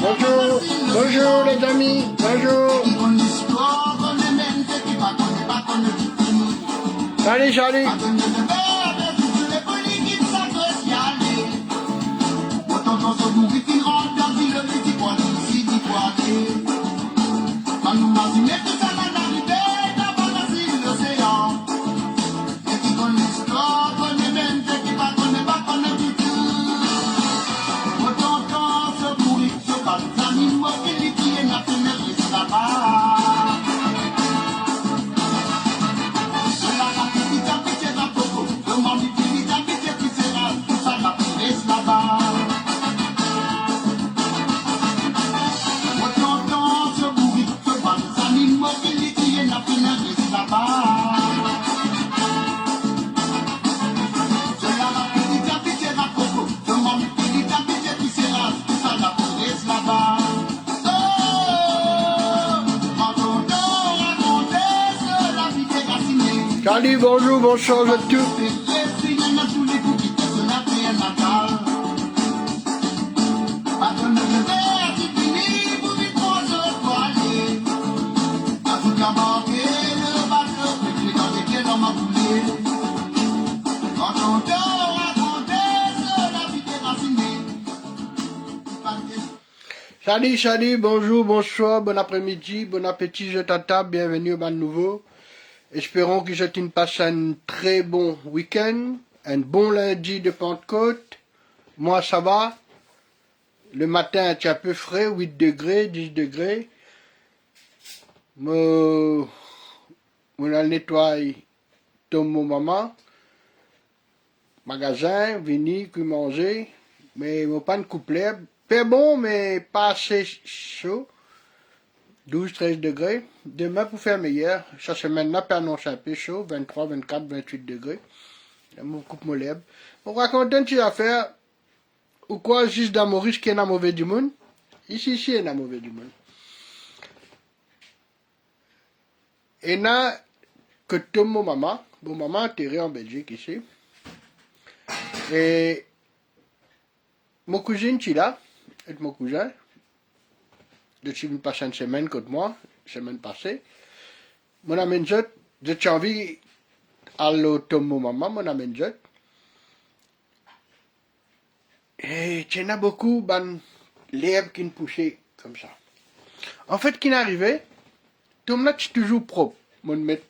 Bonjour, bonjour les amis, bonjour. Salut, salut. Salut, bonjour, bonsoir à tous. Salut, salut, bonjour, bonsoir, bon après-midi, bon appétit, je t'attends, bienvenue au Ban Nouveau. Espérons que je te passe un très bon week-end, un bon lundi de Pentecôte. Moi, ça va. Le matin, c'est un peu frais, 8 degrés, 10 degrés. On a nettoyé tout mon maman. Magasin, vini, que manger. Mais mon pas de couplet. Pas bon, mais pas assez chaud. 12-13 degrés. Demain, pour faire meilleur. Cette semaine-là, peut annoncer un peu chaud. 23, 24, 28 degrés. Je me coupe mon lèvre. On raconte une petite affaire. Ou quoi, juste dans Maurice qui est dans mauvais du monde. Ici, il est dans mauvais du monde. Et là, que tout mon maman enterré en Belgique ici. Et mon cousin qui est là, et mon cousin, depuis une passée une semaine contre moi, semaine passée, mon amène j'ai envie à l'automne mon maman, mon amène et il y en a beaucoup, ben, l'herbe qui ne poussait comme ça. En fait, qui n'arrivait, tout le monde est toujours propre. Mon met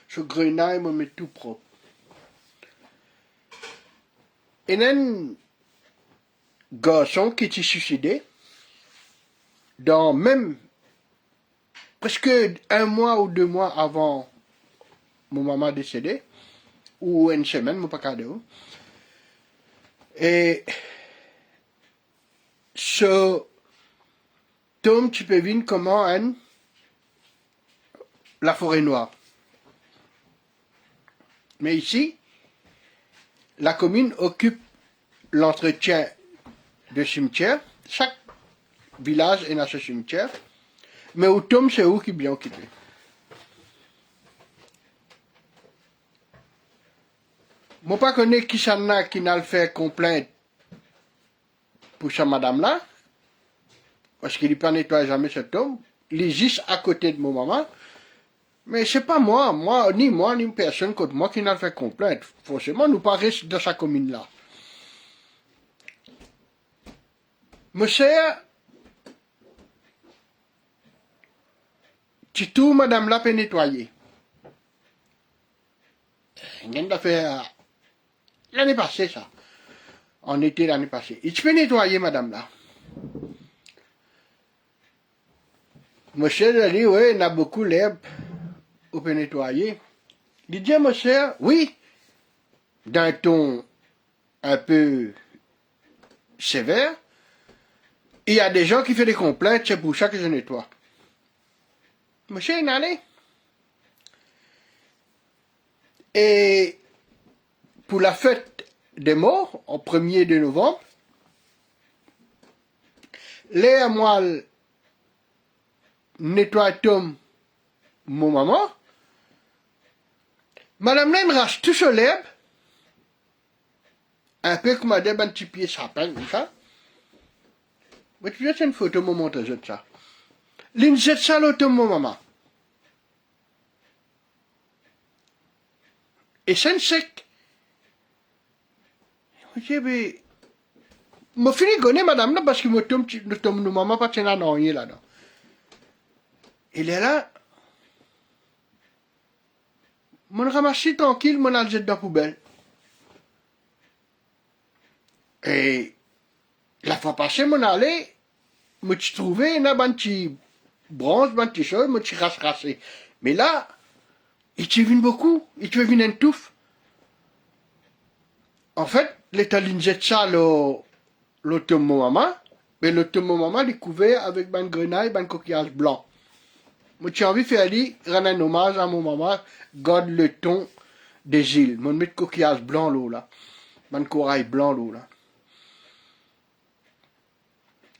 ce grenaille, mon met tout propre. Et un garçon qui s'est suicidé, dans même presque 1 mois ou 2 mois avant mon maman décédé, ou une semaine, mon pas cadeau. Et ce Tom, tu peux voir comment la forêt noire. Mais ici, la commune occupe l'entretien de cimetière. Chaque village est dans ce cimetière. Mais au Tom, c'est où qui est bien occupé. Moi, pas connais qui s'en a qui n'a le fait complainte pour sa madame là. Parce qu'il ne peut nettoyer jamais cet homme. les juste à côté de mon maman. Mais c'est pas moi, ni personne contre moi qui n'a fait complainte. Forcément, nous pas rester dans sa commune-là. Monsieur, tu tout, madame là, peut nettoyer. Il a fait l'année passée, ça. En été l'année passée. Et tu peux nettoyer, madame là. Monsieur a dit, oui, il y a beaucoup d'herbe. On peut nettoyer. Il dit, monsieur, oui, d'un ton un peu sévère. Il y a des gens qui font des complaintes, c'est pour ça que je nettoie. Monsieur est allé. Et pour la fête des morts, au 1er de novembre, les à moi nettoie Tom, mon maman. Madame Laine rase tout sur l'herbe, un peu comme madame un petit pied sapin, comme ça. Mais tu vois, c'est une photo, mon montre ça. L'une jette ça l'automne, mon maman. Et c'est un sec. Je dis, mais, je finis de connaître madame là parce que je tombe de maman parce qu'elle a rien là-dedans. Il est là. Je ramasse tranquille, je le jette dans la poubelle. Et la fois passée, je allé, je me suis trouvé une petite branche, une petite chose, je me suis rassé. Mais là, il te vient beaucoup, il te vient une touffe. En fait, l'état jette ça l'automne maman, mais l'automne maman, il est couvert avec une grenaille, un coquillage blanc. Moi, j'ai envie de faire rendre un hommage à mon maman, garde le ton des îles. Moi, je mets coquillage blanc là, un corail blanc là.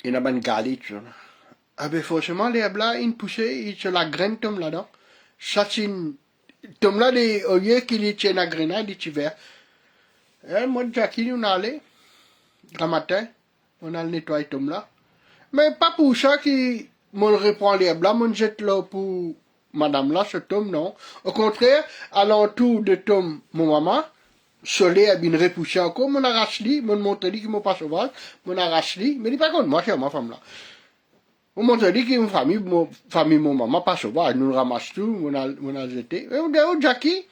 Il y a une galette là. Ah ben forcément, les blas, ils poussent, ils se la graine tombe là-dedans. Ça, c'est une... Tombe là, au lieu qu'il y ait une grenaille, il est vert. Et moi, Jackie, on allait, le matin, on a nettoyé tombe là. Mais pas pour ça qui m'on reprend les blas, m'on jette là pour madame là, ce tome, non. Au contraire, à l'entour de tome, mon maman, soleil a bien repoussé encore, mon arrache li, mon montre li qui m'a pas sauvage, mon arrache li, mais dis pas contre moi, c'est ma femme là. Mon montre li qui famille, mon maman pas sauvage, nous ramasse tout, mon a jeté. Et on dit, oh, Jackie,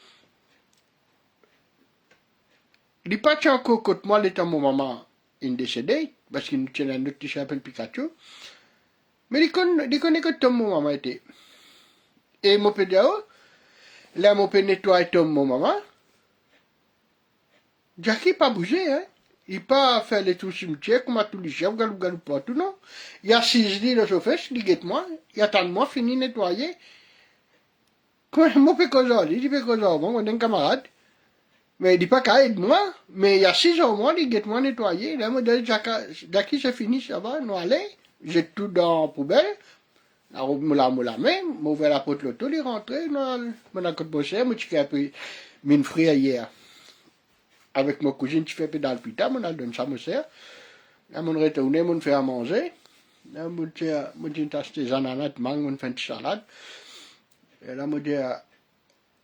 il pas encore contre moi, l'état mon maman, il décédé, parce qu'il nous tient un autre qui s'appelle Pikachu. Mais il connaît que Tom, mon maman était. Et mon père dit, oh, là, mon père nettoie Tom, mon maman. Jackie pas bougé, hein. Il pas fait les tout cimetière comme à tous les chefs, galou partout, non. Il y a 6 lits de chauffeur, il guette moi, il attend moi, fini nettoyer. Comment mon père cause il dit, cause bon, on est un camarade. Mais il dit pas qu'à aide moi, mais il y a 6 heures, moi, il guette moi nettoyer. Là, moi, Jackie, c'est fini, ça va, nous allons, j'ai tout dans la poubelle. Alors, je la main, je ouvert la porte l'auto, il est rentré, je l'ai bossé, je l'ai pris mes frères hier. Avec ma cousine, je fais dans le pita, je donne ça à mon sœur. Là, je retourne, je fais à manger. Là, je dis, des ananas, je fais une salade. Et là, je dis à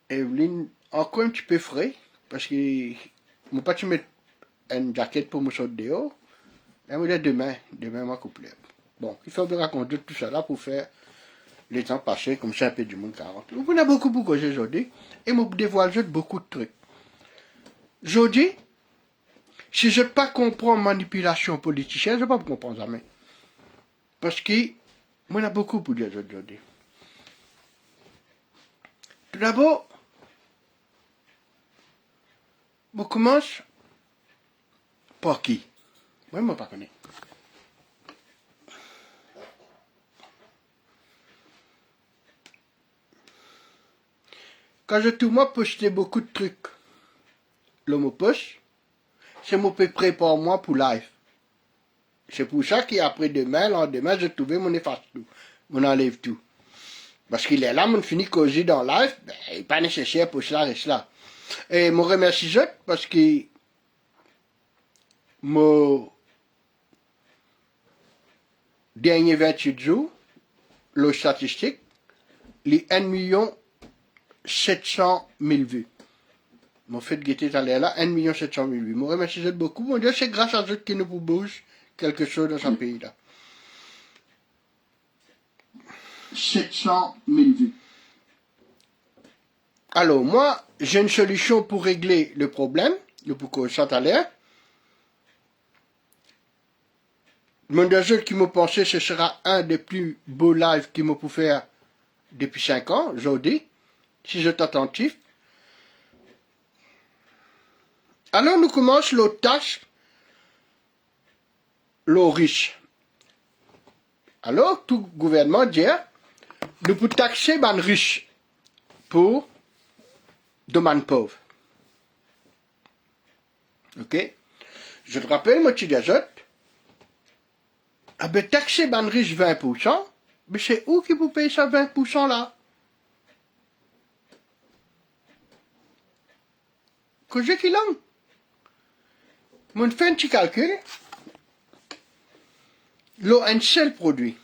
Evelyne, encore un petit peu frais, parce que je ne peux pas te mettre une jaquette pour me sortir dehors. Là, je dis, demain, je vais couper. Bon, il faut me raconter tout ça là pour faire les temps passés, comme ça, un peu du monde 40. On a beaucoup pour causer aujourd'hui, et je dévoile beaucoup de trucs. Aujourd'hui, si je ne pas comprendre manipulation politicienne, je ne vais pas comprendre jamais. Parce que, moi, on a beaucoup pour dire aujourd'hui. Tout d'abord, on commence par qui? Moi, je ne pas connais. Quand je tout moi postais beaucoup de trucs, l'homme poste, c'est mon peu prépare moi pour live. C'est pour ça qu'après demain, lendemain, je trouvais mon efface tout, mon enlève tout. Parce qu'il est là, mon fini causer dans live, ben, il n'est pas nécessaire pour cela et cela. Et je remercie eux parce que mon dernier 28 jours, les statistiques, les 1 700 000 vues. Mon fait guetter à l'air là, 1 700 000 vues. Moi, remercie beaucoup. Mon Dieu, c'est grâce à eux qui nous bouge quelque chose dans ce pays-là. 700 000 vues. Alors, moi, j'ai une solution pour régler le problème, le pourquoi ça à l'air. Mon Dieu, qui me pensait, ce sera un des plus beaux lives qu'il m'a pu faire depuis 5 ans, aujourd'hui, si je suis attentif. Alors, nous commençons l'autre tâche, l'eau riche. Alors, tout gouvernement dit, nous pouvons taxer les riches pour demande pauvre. Ok? Je te rappelle, mon petit gazette, ah ben, taxer les riches 20%, mais c'est où qui vous paye ça 20% là? Que j'ai qui l'ont? Mon fait un petit calcul, l'eau un seul produit.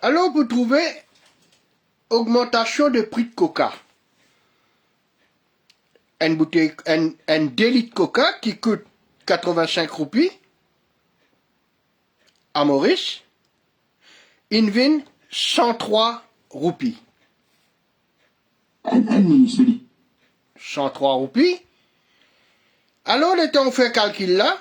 Alors, vous trouvez augmentation de prix de coca. Un 2 litres de coca qui coûte 85 roupies à Maurice, il vient 103 roupies. 103 roupies. Alors, le temps on fait calcul là,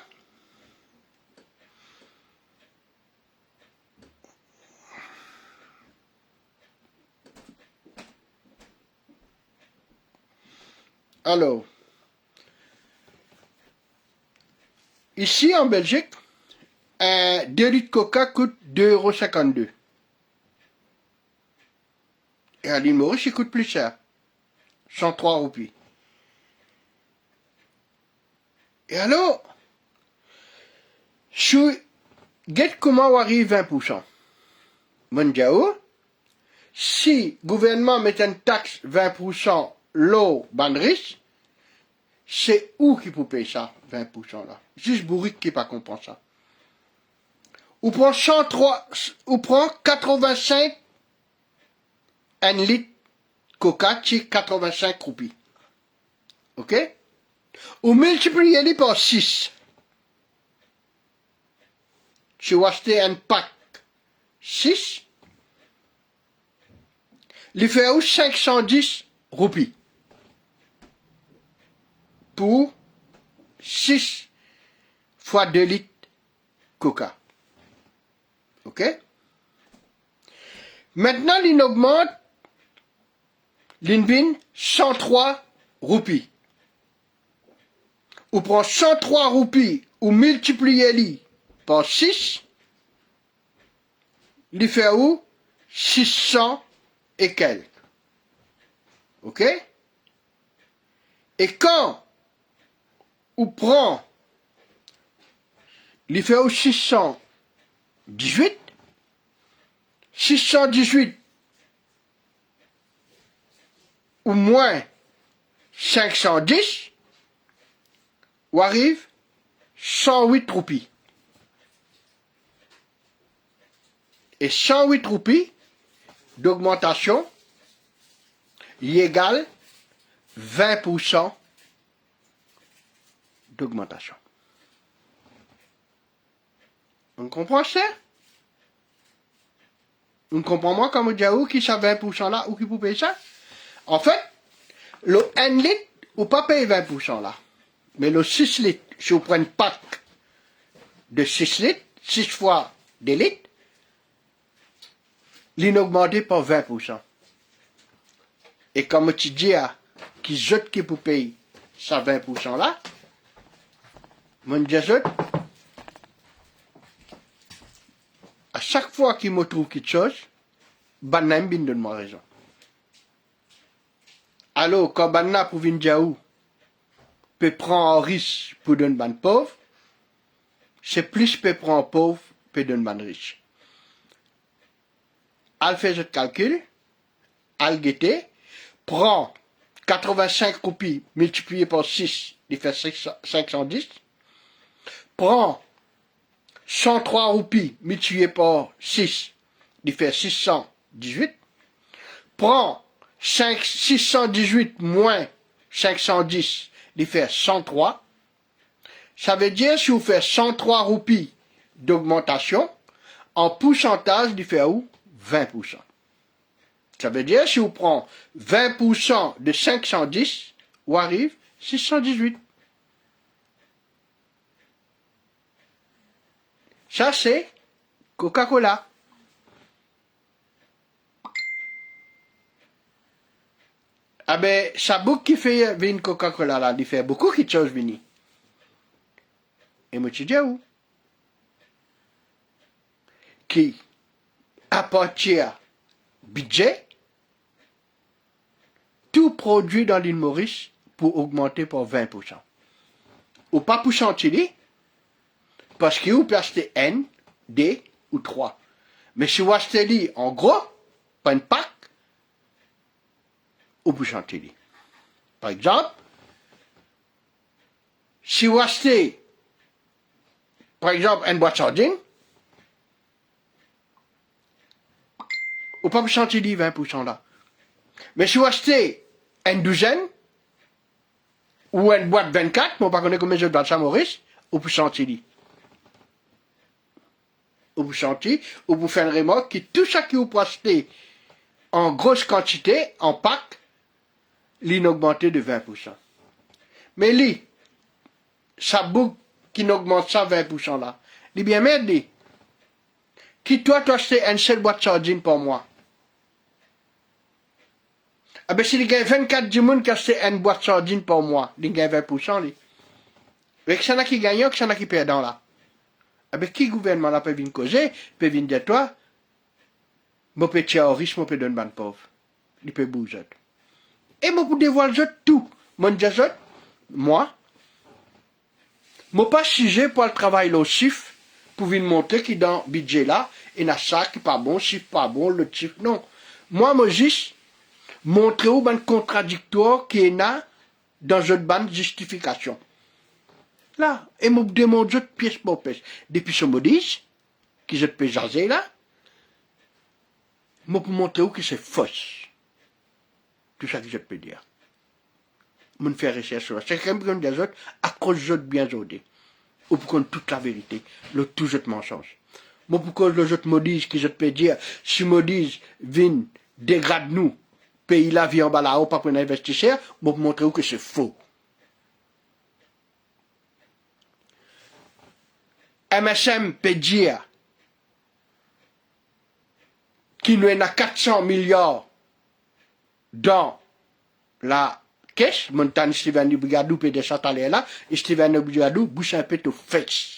alors, ici en Belgique, un 2 litres de coca coûte 2,52 €. Et à l'île Maurice, il coûte plus cher. 103 roupies. Et alors, guette comment on arrive 20%. Mondiao, si le gouvernement met une taxe 20% l'eau banderis, c'est où qui peut payer ça, 20% là? Juste bourrique qui pas comprendre ça. Ou prend 103, ou prend 85 un litre coca, c'est 85 roupies. Ok? Ou multipliez par 6. Tu vas acheter un pack 6. Il fait où 510 roupies. Pour 6 fois 2 litres coca. Ok? Maintenant, il augmente, il vient 103 roupies. Ou prend 103 roupies, ou multipliez-les par 6, il fait où 600 et quelques. Ok? Et quand on prend, il fait où 618, 618 ou moins 510, ou arrive 108 roupies. Et 108 roupies d'augmentation y égale 20% d'augmentation. On comprend ça? On comprend moi comme dire où qui ça 20% là, ou qui peut payer ça? En fait, le 1 litre, ou pas payer 20% là. Mais le 6 litres, si vous prenez un pack de 6 litres, 6 fois des litres, il augmenté par 20%. Et comme tu dis, qui jette qui peut payer ça 20% là, mon Dieu, à chaque fois qu'il me trouve quelque chose, Banna me donne ma raison. Alors, quand Banna pour venir dire où, peut prendre riche pour donner ban pauvre, c'est plus peut prendre pauvre pour donner ban riche. Al fait ce calcul, al guetter, prend 85 roupies multipliées par 6, il fait 510. Prend 103 roupies multipliées par 6, il fait 618. Prend 618 moins 510, il fait 103. Ça veut dire si vous faites 103 roupies d'augmentation, en pourcentage, il fait où? 20%. Ça veut dire si vous prenez 20% de 510, où arrive 618. Ça, c'est Coca-Cola. Ah ben, ça boucle qui fait une Coca-Cola là, il fait beaucoup de choses venir. Et moi, tu dis où? Qui, à partir budget, tout produit dans l'île Maurice pour augmenter par 20%. Ou pas pour chantilly, parce que vous pouvez acheter N, D ou 3. Mais si vous achetez en gros, pas une pack, ou pour chantilly. Par exemple, si vous achetez, par exemple, une boîte de sardines, ou pas pour chantilly 20% là. Mais si vous achetez une douzaine, ou une boîte 24, mais on ne connaît pas combien de boîtes de Maurice, ou pour chantilly. Ou pour chantilly, ou pour faire une remorque, qui tout ça qui vous pouvez acheter en grosse quantité, en pack, l'augmenté de 20%. Mais lui, ça boucle qui n'augmente ça 20% là. Il bien merde, lui. Qui toi, tu acheté une seule boîte de sardines pour moi? Ah ben, si il y a 24 du monde qui a acheté une boîte de sardines pour moi, il y a 20%, lui. Mais que ça n'a qui gagnant, que ça n'a qui perdant là. Ah ben, qui gouvernement là peut venir causer, peut venir dire toi, moi peut tirer au riche, moi peut donner ban pauvre. Il peut bouger. Et moi pour dévoiler tout. Moi, moi, moi pas sujet pour le travail le chiffre, pour venir montrer qu'il dans le budget là, il y a ça qui pas bon, chiffre pas bon, le chiffre, non. Moi, juste, montrer où ben contradictoire qui est là, dans une bande justification. Là, et me démontre pièce pour pièce. Depuis ce modis, qui je peux jaser là, moi pour montrer où que c'est fausse. Tout ça que je peux dire. Mon faire recherche sur ça. C'est quand même des autres, à cause de bien odé. Ou pour qu'on toute la vérité, le tout je mensonge. Moi pour cause de autres modis, qui je peux dire, si modis viennent, dégrade nous, pays la vie en bas là-haut, pas pour un investisseur, moi pour montrer où que c'est faux. MSM peut dire qu'il nous a 400 milliards dans la caisse, montagne Steven Bugadou peut de s'attaler là, et Steven Bugadou bouche un peu tout face.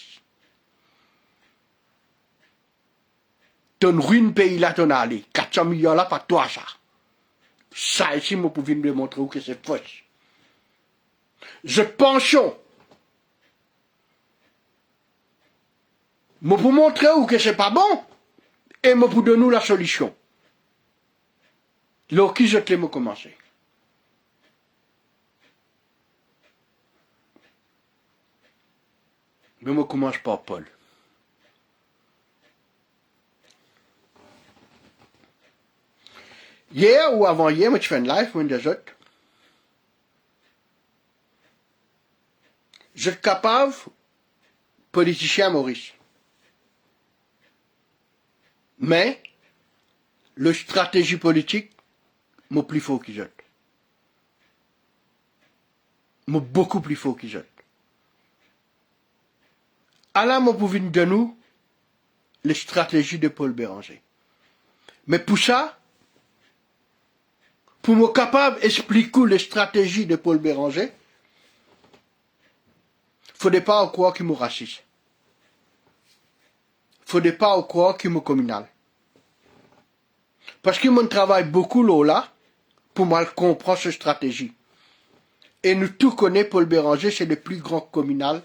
Ton ruine pays là, ton allé, 400 milliards là, pas toi ça. Ça ici, moi, pour venir me montrer où que c'est fausse. Je penchons. Moi, pour montrer où que c'est pas bon, et moi, pour donner nous la solution. Là, qui je te l'ai commencé. Mais moi, commence par Paul. Hier ou avant-hier, moi, tu fais une live, moi, des autres. Je suis capable, politicien Maurice. Mais, le stratégie politique, moi, plus fort qu'ils jette. Moi, beaucoup plus fort qu'ils jette. Alors, moi, pour venir de nous, les stratégies de Paul Béranger. Mais pour ça, pour me capable d'expliquer les stratégies de Paul Béranger, faudrait pas croire qu'il me raciste. Faudrait pas croire qu'il me communal. Parce que mon travaille beaucoup là, pour mal comprendre cette stratégie. Et nous tous connaissons Paul Béranger, c'est le plus grand communal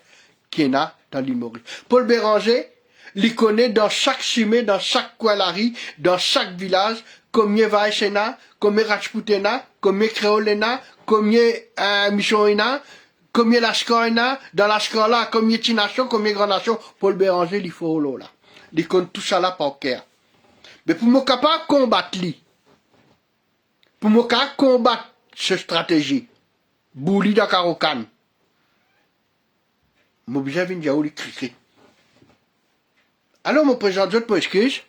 qu'il y en a dans l'île Maurice. Paul Béranger, il connaît dans chaque chimée, dans chaque coalari, dans chaque village, combien Vaïchena, combien Rajputena, combien Créolena, combien Michonena, combien Lashkorena, dans Lashkor là, combien Tination, combien Grand Nation, Paul Béranger, il faut là. Il connaît tout ça là par cœur. Mais pour moi capable de combattre lui, pour moi capable de combattre cette stratégie, Bouli dans Karokan, je suis obligé de venir dire cri. Alors, mon président, je te excuse.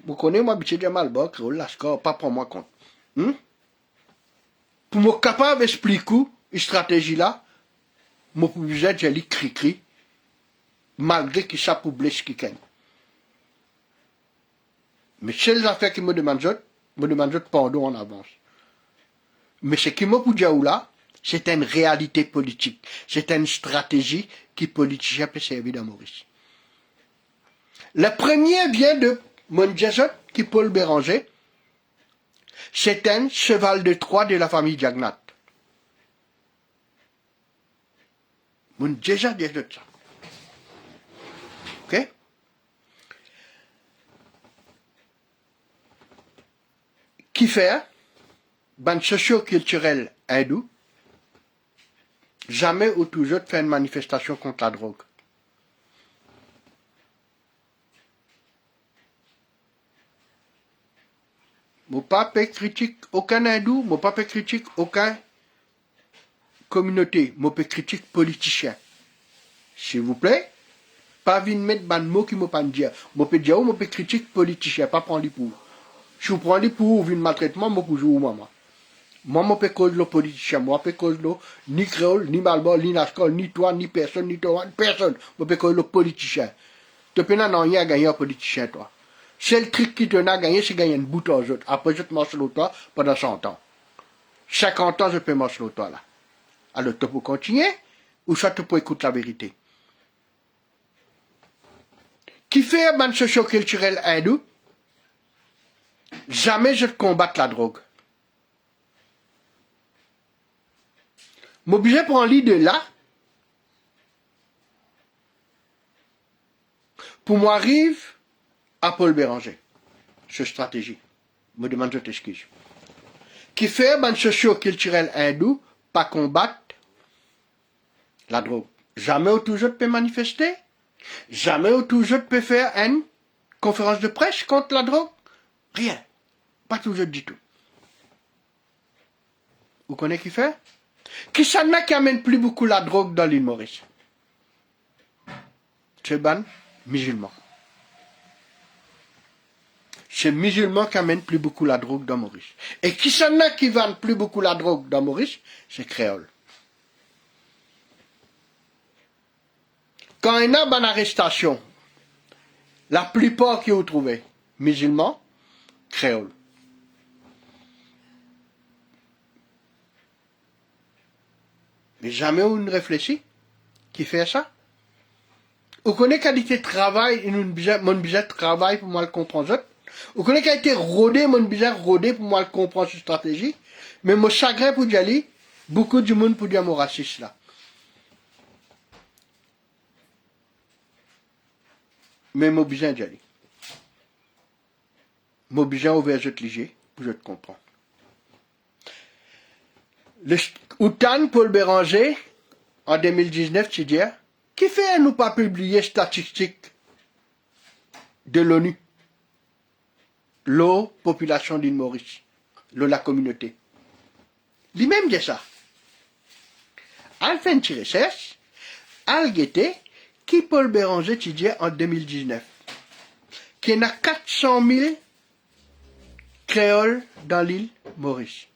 Vous connaissez moi, habitué de Malbok, Lashkor, pas pour moi compte. Pour moi capable d'expliquer une stratégie là, je suis obligé de dire cri, malgré que ça peut blesser quelqu'un. Mais c'est les affaires qui me demandent pardon en avance. Mais ce qui me dit là, c'est une réalité politique. C'est une stratégie qui politicien peut servir dans Maurice. La première vient de mon Jésus, qui est Paul Béranger. C'est un cheval de Troie de la famille Diagnat. Mon Jésus dit de ça. Ok? Qui fait, ban socio-culturel hindou, jamais ou toujours fait une manifestation contre la drogue. Mon papa critique aucun hindou, mon papa critique aucun communauté, mon papa critique politicien. S'il vous plaît, pas venir mettre ban mot qui me pas dire. Mon papa dire mon papa critique politicien, pas prendre les pour. Si vous prenez les pour une maltraitement, moi pour jouer maman. Moi, je peux cause le politicien, moi, je peux cause le ni créole, ni malbon, ni nascol, ni toi, ni personne, ni toi, personne. Je peux cause le politicien. Tu peux n'en rien gagner un politicien, toi. C'est le truc qui te n'a gagné, c'est gagner une bouteille aux autres. Après, je te mange l'autre toi pendant 100 ans. 50 ans, je peux manger l'autre toi là. Alors, tu peux continuer, ou soit tu peux écouter la vérité. Qui fait un ban socio-culturel hindou? Jamais je combatte la drogue. M'oblige pour un lit de là, pour moi arrive à Paul Béranger, cette stratégie. Me demande de t'excuse. Qui fait un socio-culturel hindou, pas combattre la drogue. Jamais ou toujours peut manifester, jamais ou toujours peut faire une conférence de presse contre la drogue. Rien. Pas toujours du tout. Vous connaissez qui fait? Qui s'en a qui amène plus beaucoup la drogue dans l'île Maurice? C'est ban musulman. C'est musulman qui amène plus beaucoup la drogue dans Maurice. Et qui s'en a qui vendent plus beaucoup la drogue dans Maurice? C'est créole. Quand il y a une arrestation, la plupart qui ont trouvé musulmans, créole. Mais jamais on ne réfléchit qui fait ça. Vous connaissez qualité de travail, mon budget de travail pour moi le comprendre. Vous connaissez qualité rodé, mon budget rodé pour moi le comprendre cette stratégie. Mais mon chagrin pour dire, beaucoup du monde pour dire mon raciste là. Mais mon budget d'y aller. Mon budget ouvert je te liger pour je te comprends. Le Outan Paul Béranger, en 2019, tu dis, qui fait nous pas publier statistiques de l'ONU? L'eau, population d'île Maurice. L'eau, la communauté. Lui-même dit ça. Al fait une recherche, al guetté, qui Paul Béranger, tu dis, en 2019. Qu'il y en a 400 000 créoles dans l'île Maurice.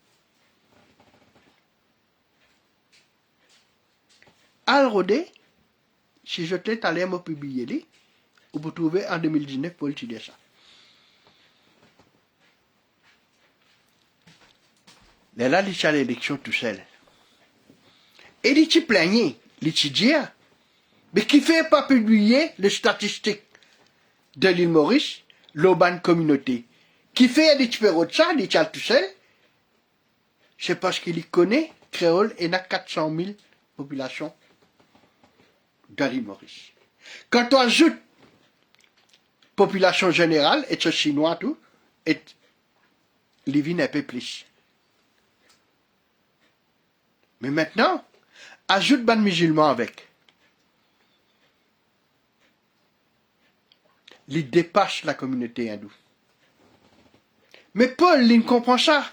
Al rodé, si je t'ai allé me publier, vous pouvez trouver en 2019 pour le dire ça. Mais là, il y a l'élection tout seul. Et il s'y plaignait, il s'y dit, mais qui fait pas publier les statistiques de l'île Maurice, l'urban communauté? Qui fait des petits de ça, il y a tout seul? C'est parce qu'il y connaît créole et n'a 400 000 populations dans l'île Maurice. Quand on ajoute population générale, et ce chinois tout, et l'île n'est pas plus. Mais maintenant, ajoute ban musulman avec. Il dépasse la communauté hindoue. Mais Paul, il comprend ça.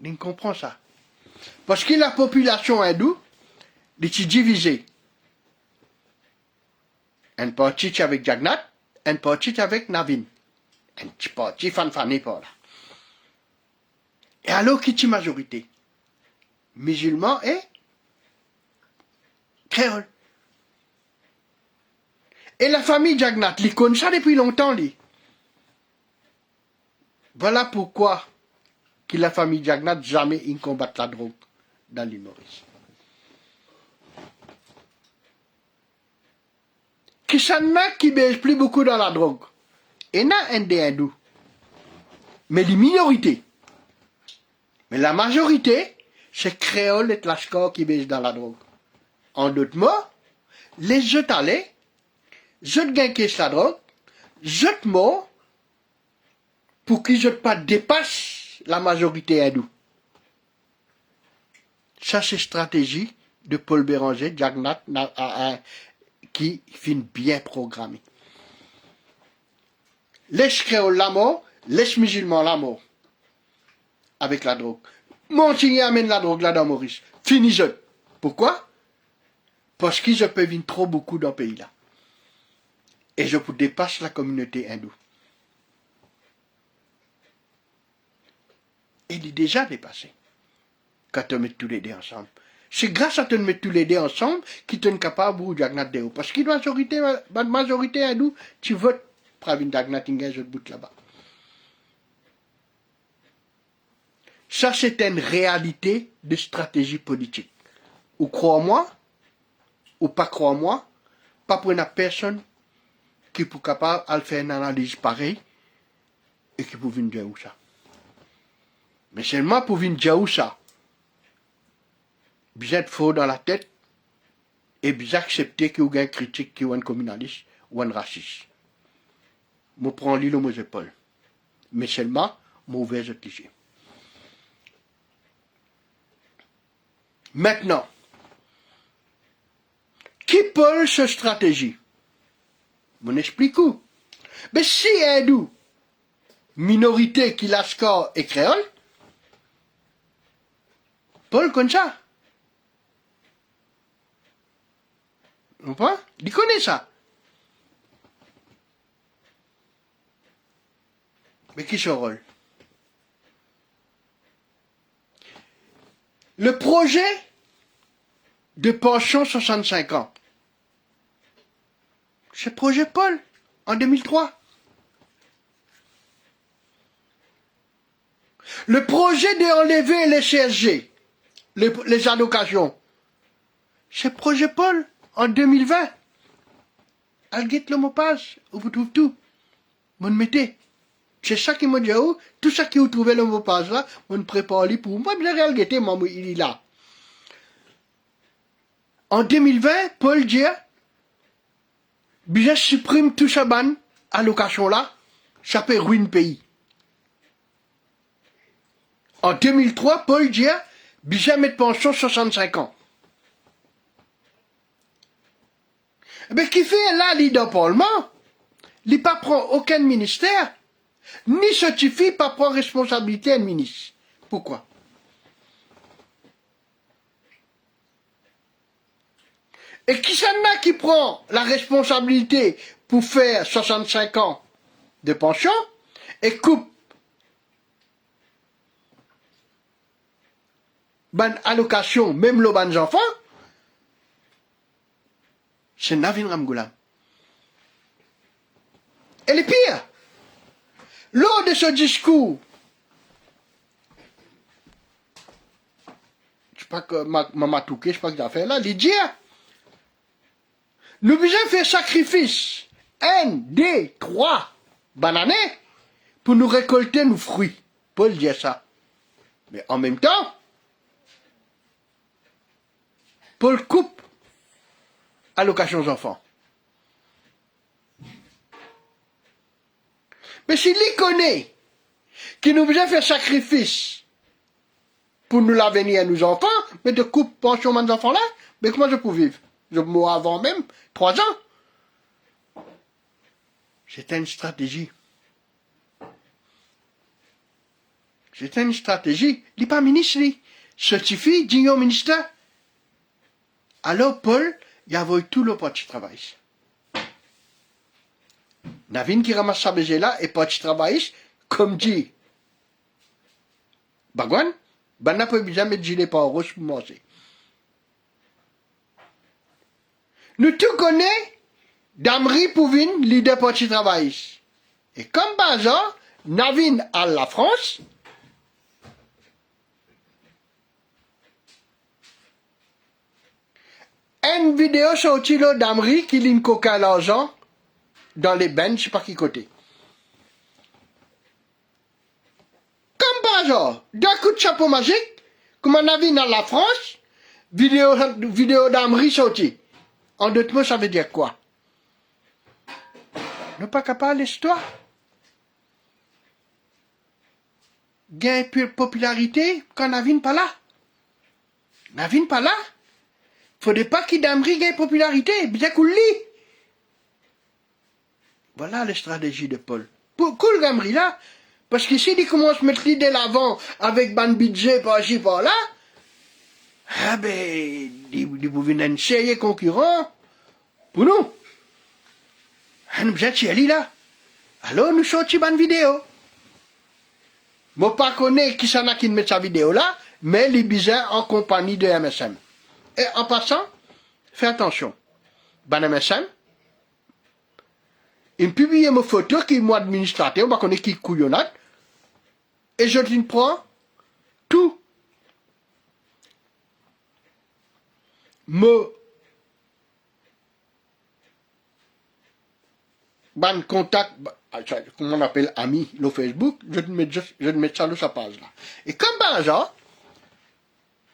Il comprend ça. Parce que la population hindoue, elle est divisée. Une partie avec Jagannath, une partie avec Navin. Une partie fanfané par là. Et alors, qui est la majorité? Musulmans et créoles. Et la famille Jagannath, ils connaissent ça depuis longtemps, lui. Voilà pourquoi que la famille Jagannath jamais ils combattent la drogue dans l'île Maurice. Qui s'en a qui baisse plus beaucoup dans la drogue. Et il y a un des hindous. Mais les minorités. Mais la majorité, c'est créole et lascar qui baissent dans la drogue. En d'autres mots, les autres allaient, les autres gagnent la drogue, les autres morts, pour qu'ils ne pas dépassent la majorité hindoue. Ça, c'est stratégie de Paul Béranger, Jagannath, qui finit bien programmée. Les créoles la mort, les musulmans la mort. Avec la drogue. Montigny amène la drogue là dans Maurice. Fini je. Pourquoi? Parce qu'ils peuvent venir trop beaucoup dans le pays là. Et je dépasse la communauté hindoue. Il est déjà dépassé. Quand on met tous les deux ensemble. C'est grâce à te mettre tous les deux ensemble qu'ils sont capables de Jagannath Deo. Parce que la majorité hindoue, tu votes Pravin Jagannath Inge, je bout là-bas. Ça, c'est une réalité de stratégie politique. Ou crois-moi, ou pas crois-moi, pas pour une personne qui est capable de faire une analyse pareille et qui peut venir dire où ça. Mais seulement pour venir dire où ça, bien être faux dans la tête et bien accepter qu'il y a une critique qui est un communaliste ou un raciste. Je prends l'île aux épaules. Mais seulement, mauvais cliché. Maintenant, qui peut cette stratégie? Je m'explique où. Mais si hindou, minorité qui lascar et créole, Paul comme ça. Vous comprenez? Il connaît ça. Mais qui se rôle? Le projet de pension 65 ans, c'est le projet Paul, en 2003. Le projet d'enlever les CSG, les allocations, c'est le projet Paul, en 2020. Alguet le mot passe, vous trouvez tout. Vous mettez. C'est ça qui m'a dit, tout ça qui vous trouvez le mot passe là, on prépare lui pour moi, bien réalité, moi, il est là. En 2020, Paul dit, bien supprime tout ça ban, allocation là, ça peut ruiner le pays. En 2003, Paul dit, bien mettre pension 65 ans. Mais qui fait là, il dans le Parlement, il pas prend aucun ministère, ni certifie pas prendre responsabilité un ministre. Pourquoi? Et qui s'en a qui prend la responsabilité pour faire 65 ans de pension et coupe ban allocation, même le ban enfants, c'est Navin Ramgoolam. Et le pire, lors de ce discours, je sais pas que Maman Touké, je sais pas que j'ai fait là, il dit, nous devons faire sacrifice, 1, 2, 3 bananes, pour nous récolter nos fruits. Paul dit ça. Mais en même temps, Paul coupe allocation aux enfants. Mais s'il y connaît qu'il nous besoin faire sacrifice pour nous l'avenir à nos enfants, mais de coupe pension à nos enfants là, mais comment je peux vivre? Je mourrai avant même 3 ans. C'était une stratégie. C'était une stratégie. Il n'est pas ministre, il certifie, dit au ministère. Alors, Paul, il y avait tout le pote de travail. Navin qui ramasse sa baiser là, et pote de travail, comme dit Bagwan, ben n'a pas besoin de gilet pas rouge pour manger. Nous tout connaissons Damri Pouvin, leader pote de travail. Et comme par hasard, Navin à la France, une vidéo sortie là d'Amri qui lit coca l'argent dans les benches, je sais pas qui côté. Comme par hasard, d'un coup de chapeau magique, comme on a vu dans la France, vidéo d'Amri sortie. En d'autres mots, ça veut dire quoi? Ne pas capable l'histoire. Gain popularité quand Navin pas là. Navin pas là. Faudrait pas qu'il d'Amri gagne popularité, bien qu'on lit. Voilà la stratégie de Paul. Pour cool Gamri là, parce que s'il commence à mettre l'idée l'avant avec ban budget par ici par là, ah ben, il pouvait un sérieux concurrent pour nous. Nous sommes là. Alors nous sortons ban vidéo. Moi pas connais qui s'en a qui met sa vidéo là, mais les bizarres en compagnie de MSM. Et en passant, fais attention. Ban MSM, il me publie mes photos qui est moi administrateur, on connaît qui couillonnade, et je lui prends tout. Me ban contact, comment on appelle ami, le Facebook, je te mets ça sur sa page là. Et comme par hasard,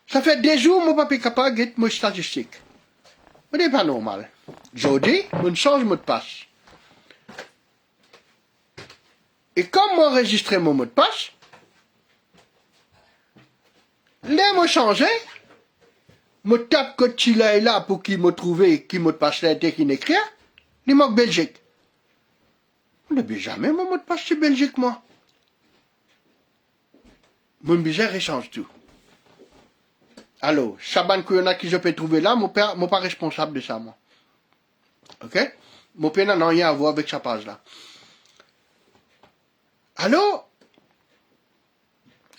ça fait des jours mon papa est capable de mes statistiques. Mais c'est pas normal. Je dis, je change mot de passe. Et comme moi enregistré mon mot de passe, là moi changé, je tape que tu l'as là pour qu'il me trouve qui mot de passe là et qui n'écrit, il manque Belgique. Je ne jamais mon mot de passe c'est Belgique moi. Mon bizarre échange tout. Alors, Chaban Kouyona qui je peux trouver là, mon père, pas responsable de ça, moi. Ok? Mon père n'a rien à voir avec sa page là. Alors,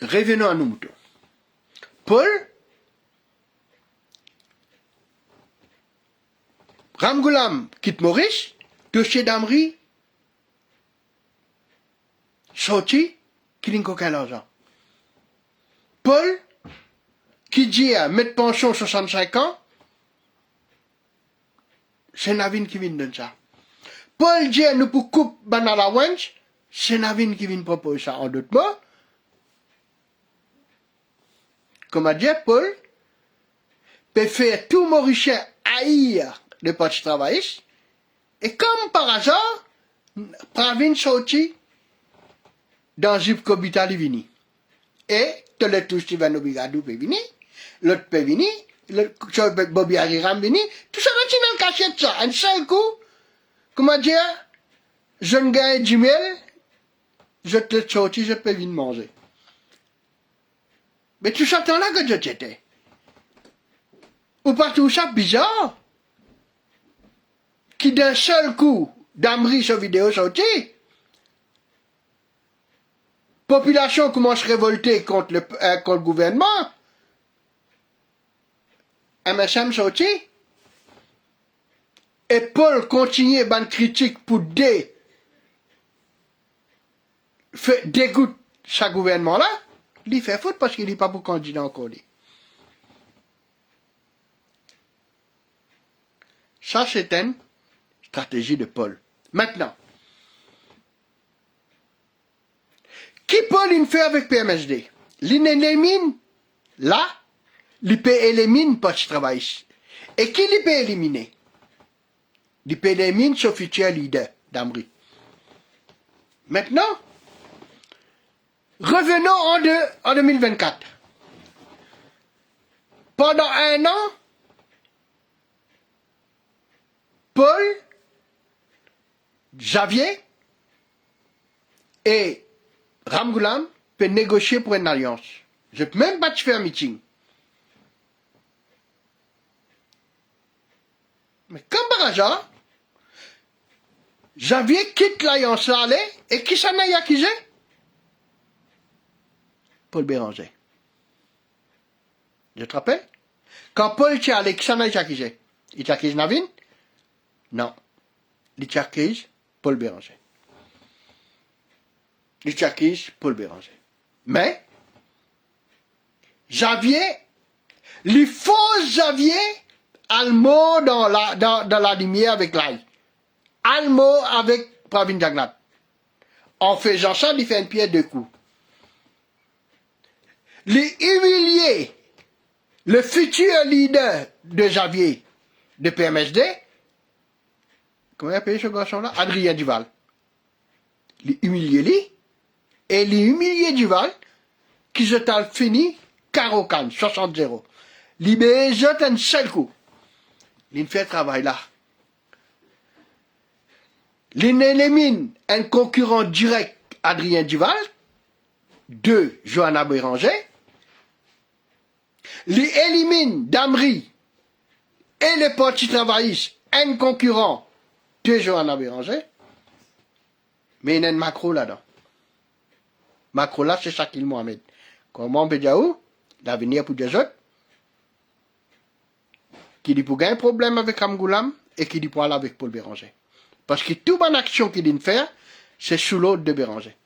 revenons à nous moutons. Paul, Ramgoulam quitte Maurice, dossier d'Amri, sorti, qui n'a qu'aucun l'argent. Paul, qui dit à mettre pension 65 ans, c'est Navin qui vient de ça. Paul dit à nous pour couper banana wench, c'est Navin qui vient de proposer ça. En d'autres mots, comme a dit Paul, peut faire tout Mauricien haïr les partis travaillistes, et comme par hasard, Pravin sorti dans Zip Kobita Livini. Et, tous les tous qui viennent au Bigadou peut venir, l'autre peut venir, l'autre Bobby Hariram venir, tout ça va dans le cachet de ça. Un seul coup, comment dire, je ne gagne 10 000, je te sorti, je peux venir manger. Mais tout ça temps là que je t'étais. Ou pas tout ça bizarre, qui d'un seul coup, d'Amri sur vidéo sortie, population commence à révolter contre le gouvernement, MSM sorti, et Paul continue ban critique pour dégoûter ce gouvernement-là, il fait faute parce qu'il n'est pas pour candidat encore. Ça, c'est une stratégie de Paul. Maintenant, qui Paul il fait avec PMSD? Il élimine là, il peut éliminer pas de travail. Et qui l'y peut éliminer? Il peut éliminer ce futur leader d'Amri. Maintenant, revenons en 2024. Pendant un an, Paul, Xavier et Ramgoulam peuvent négocier pour une alliance. Je ne peux même pas te faire un meeting. Mais comme par hasard, Xavier quitte l'alliance là, et qui s'en a accusé? Paul Béranger. Je te rappelle? Quand Paul est allé, qui s'en a accusé? Il t'accuse Navin? Non. Il t'accuse Paul Béranger. Il t'accuse Paul Béranger. Mais, Xavier, les faux Xavier, Almo dans la lumière avec l'ail. Almo avec Pravin Jagnat. En faisant ça, il fait une pierre deux coups. Les humilier, le futur leader de Xavier, de PMSD, comment il appelle ce garçon-là? Adrien Duval. Les humilier lui, et les humilier Duval, qui se t'ont fini, Carocan, 60-0. Libéré, je un seul coup. Il fait travail là. Il élimine un concurrent direct, Adrien Duval, de Johanna Béranger. Il élimine Damri et le Parti travailliste, un concurrent de Johanna Béranger. Mais il y a un macro là-dedans. Macro là, c'est Shakil Mohamed. Comment on peut dire où? L'avenir pour des autres. Qui dit pour gagner un problème avec Ramgoulam et qui dit pour aller avec Paul Béranger. Parce que toute bonne action qu'il dit faire, c'est sous l'ordre de Béranger.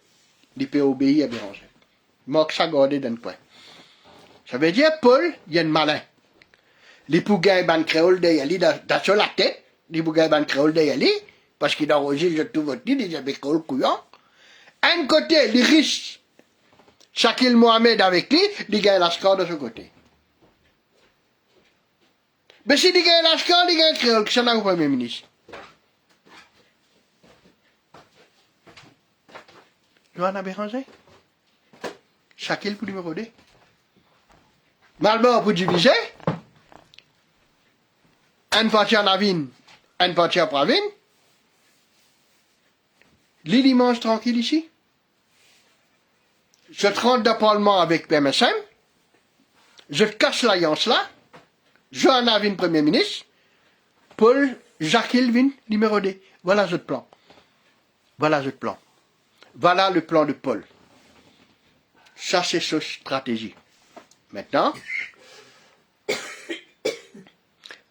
Il peut obéir à Béranger. Il manque ça garder d'un point. Ça veut dire, Paul, il y a un malin. Il peut gagner un créole de Yali dans la tête. Il peut gagner un créole de Yali, parce qu'il a enregistré tout votre dit, il a des créoles couillants. Un côté, il risque Shakil Mohamed avec lui, il gagne la score de ce côté. Mais si il gagne la score, il gagne créole, qui s'en a au Premier ministre. Johanna Béranger. Shakil pour numéro 2. Malbord pour diviser. Un parti en Navin, un parti en Pravin. Lili mange tranquille ici. Je te rentre dans Parlement avec PMSM. Je te casse l'alliance là. Johanna Vin, Premier ministre. Paul Jacquil Vin, numéro 2. Voilà le plan. Voilà le plan. Voilà le plan de Paul. Ça, c'est sa stratégie. Maintenant,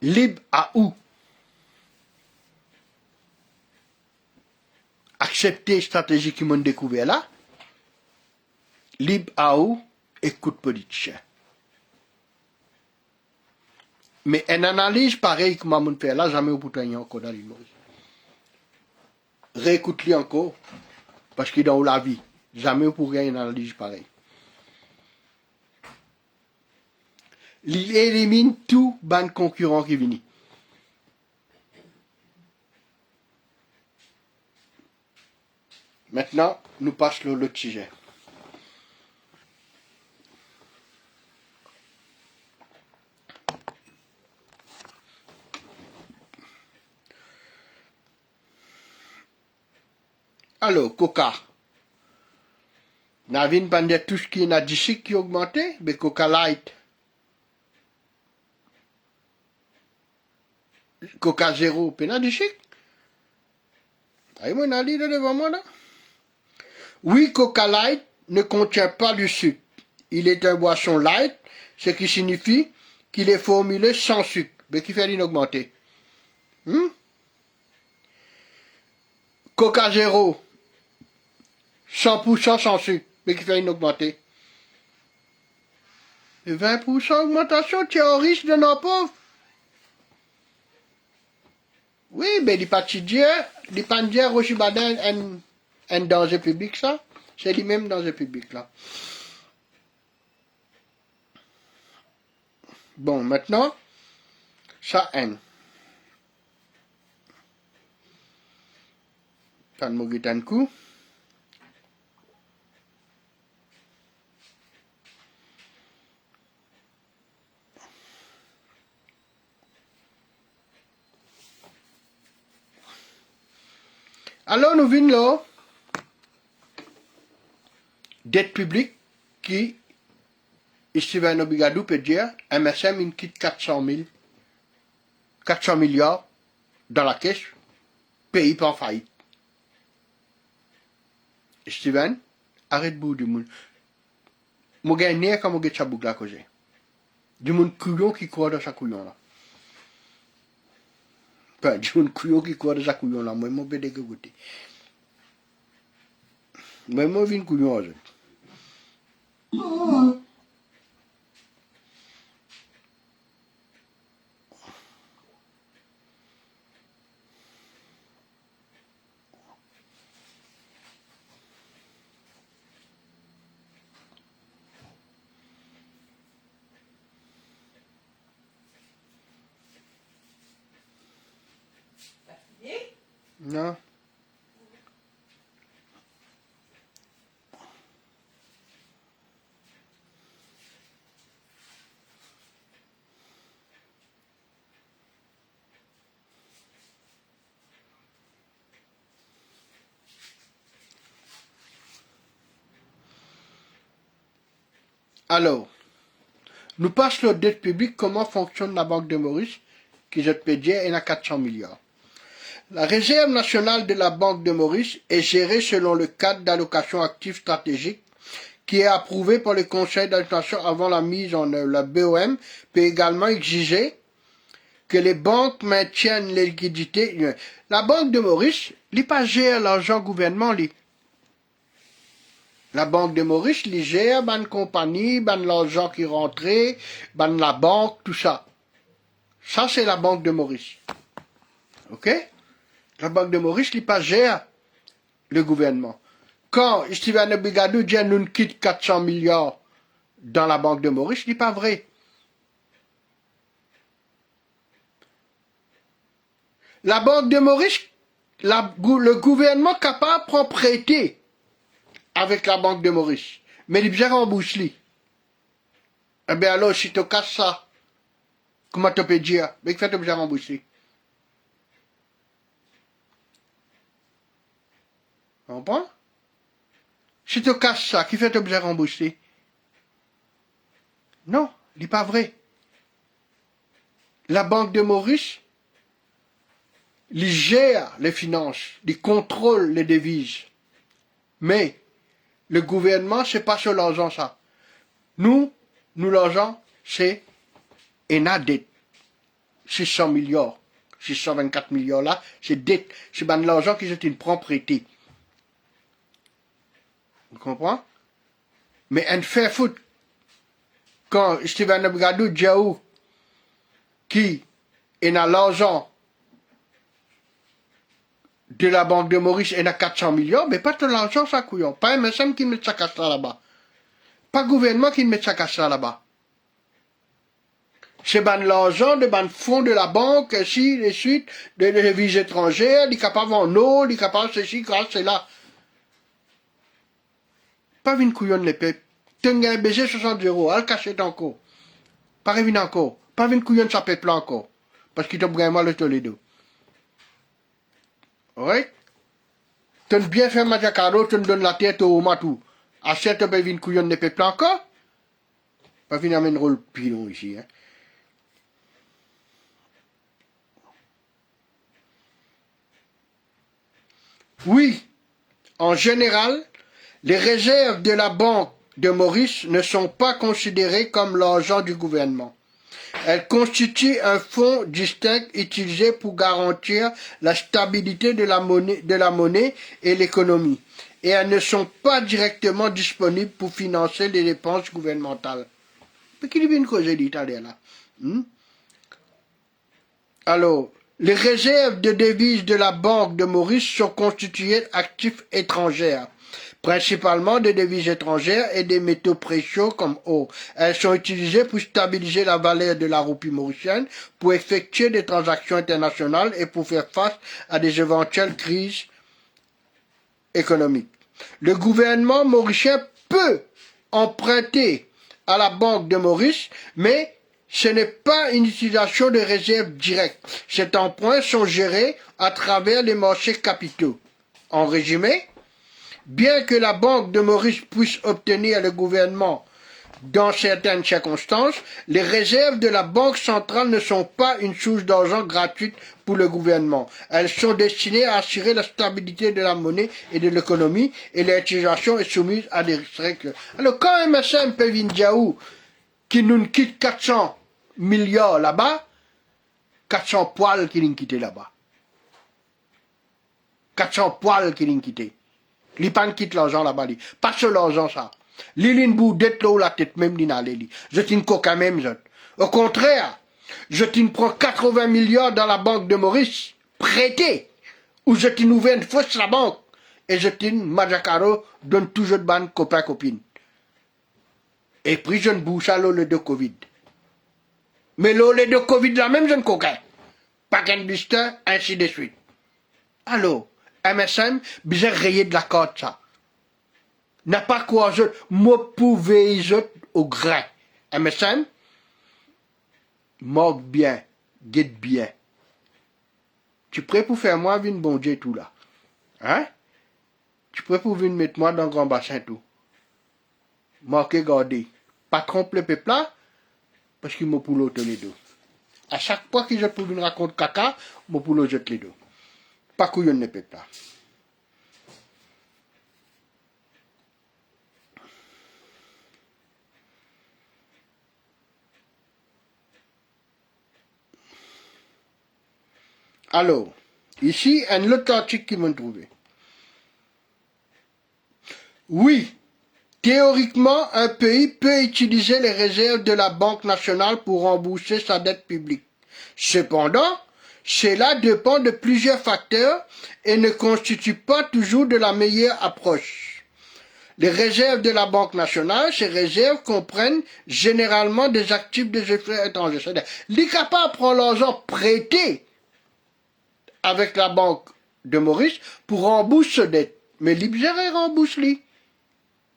libre à où? Accepter la stratégie qu'ils m'ont découvert là. Libre à où? Écoute politicien. Mais une analyse pareille que Mamoun fait là, jamais au bout d'un encore dans l'île Maurice. Réécoute-lui encore. Parce qu'il est dans la vie. Jamais pour rien une analyse pareille. Il élimine tout ban concurrent qui vient. Maintenant, nous passons l'autre sujet. Alors, Coca. Navin pendant tout ce qui est d'ici qui a augmenté, mais Coca Light. Coca Zéro, pena d'ici. Aïe, mon ali devant moi là. Oui, Coca Light ne contient pas du sucre. Il est un boisson light, ce qui signifie qu'il est formulé sans sucre, mais qui fait l'augmenter. Coca Zéro, 100% sans sucre, mais qui fait augmenter. 20% augmentation, tu es au risque de nos pauvres. Oui, mais les partidiens, les pandiens, Rochibadan, un danger public, ça. C'est lui-même danger public, là. Bon, maintenant, Ça haine. Tan Mogitanku. Alors nous venons là, dette publique qui, Steven Obigadou peut dire, MSM il quitte 400 milliards dans la caisse, pays pas en faillite. Steven, arrête bout du monde. Moi gagné comme moi chabouk la cause. Du monde couillon qui croit dans sa couillon là. Pas du monde couillon qui croit dans sa couillon là, moi mon bédé que goûter. Moi vin couillon aujourd'hui. Non. Alors, nous passons la dette publique, comment fonctionne la Banque de Maurice, qui je peux dire, elle a 400 milliards. La réserve nationale de la Banque de Maurice est gérée selon le cadre d'allocation active stratégique qui est approuvé par le Conseil d'administration avant la mise en œuvre. La BOM peut également exiger que les banques maintiennent les liquidités. La Banque de Maurice, elle pas gère l'argent gouvernement. La Banque de Maurice, elle gère ban compagnie, ban l'argent qui rentrait, ban la banque, tout ça. Ça, c'est la Banque de Maurice. OK? La Banque de Maurice, elle pas gère le gouvernement. Quand Steven Obigadou dit nous quitte 400 milliards dans la Banque de Maurice, ce n'est pas vrai. La Banque de Maurice, le gouvernement capable prend prêter avec la Banque de Maurice. Mais il bien rembourse. Eh bien alors, si tu casses ça, comment tu peux dire? Mais il fait bien rembourser. Tu comprends? Si tu casses ça, qui fait bien rembourser? Non, ce n'est pas vrai. La Banque de Maurice, il gère les finances, il contrôle les devises. Mais le gouvernement, c'est pas sur l'argent ça. Nous l'argent, c'est une dette. 600 milliards, 624 milliards là, c'est dette. C'est ben l'argent qui est une prêté. Vous comprenez? Mais un fait foot, quand Steven Obigadou Djaou, qui est dans l'argent de la Banque de Maurice, et a 400 milliards, mais pas de l'argent, ça couillon. Pas MSM qui met sa casse là-bas. Pas gouvernement qui met sa casse là-bas. C'est ban l'argent de ban fonds de la banque, ainsi de suite, de devises étrangères, il capable en eau, il capable ceci, c'est là. Pas une couillonne les peuples. Tenga un baiser 60 euros, al cachet encore. Pas revenu encore. Pas une couillonne ça peuple encore. Parce qu'il t'a vraiment le Toledo. Ouais? Tu bien fait Majacaro, tu donnes la tête au matou. À cette pas une couillonne les peuples encore? Pas venir amener un rôle pilon ici, hein. Oui, en général, les réserves de la Banque de Maurice ne sont pas considérées comme l'argent du gouvernement. Elles constituent un fonds distinct utilisé pour garantir la stabilité de la monnaie et l'économie. Et elles ne sont pas directement disponibles pour financer les dépenses gouvernementales. Mais qui vient de causer l'Italien là? Alors, les réserves de devises de la Banque de Maurice sont constituées d'actifs étrangers. principalement de devises étrangères et des métaux précieux comme or. Elles sont utilisées pour stabiliser la valeur de la roupie mauricienne, pour effectuer des transactions internationales et pour faire face à des éventuelles crises économiques. Le gouvernement mauricien peut emprunter à la Banque de Maurice, mais ce n'est pas une utilisation de réserves directes. Ces emprunts sont gérés à travers les marchés capitaux. En résumé, bien que la Banque de Maurice puisse obtenir le gouvernement dans certaines circonstances, les réserves de la Banque centrale ne sont pas une source d'argent gratuite pour le gouvernement. Elles sont destinées à assurer la stabilité de la monnaie et de l'économie, et leur utilisation est soumise à des restrictions. Alors quand MSM peut venir qui nous quitte 400 milliards là-bas, 400 poils qui nous quittent là-bas. 400 poils qui nous quittent. Li pas quitte l'argent là-bas, pas sur l'argent ça. Li bou d'être là où la tête même n'a li. Je t'in coca même je. Au contraire, je t'in prends 80 milliards dans la banque de Maurice, prêté, ou je t'in ouvert une fausse la banque, et je t'in Majacaro donne toujours de ban copain copine. Et puis je ne bouge à l'eau de Covid. Mais l'eau de Covid là même je ne coca. Pas qu'un blister, ainsi de suite. Alors, MSM, bien rayé de la carte ça. N'a pas quoi je moi pouvais au grain. MSM, morgue bien, guette bien. Tu prêt pour faire moi une bon Dieu tout là? Hein? Tu prêt pour venir mettre moi dans le grand bassin tout? Marqué garder. Pas tromper le peuple là, parce qu'il m'a poulot les deux. À chaque fois que je pour une raconte caca, mon poulot jette les deux. Pas couillon le peuple là. Alors, ici, un autre article qui m'a trouvé. Oui, théoriquement, un pays peut utiliser les réserves de la Banque nationale pour rembourser sa dette publique. Cependant, cela dépend de plusieurs facteurs et ne constitue pas toujours de la meilleure approche. Les réserves de la Banque nationale, ces réserves comprennent généralement des actifs des effets étrangers. C'est-à-dire, les capables prennent l'argent prêté avec la Banque de Maurice pour rembourser cette dette. Mais l'Ibgéré rembourse-lui.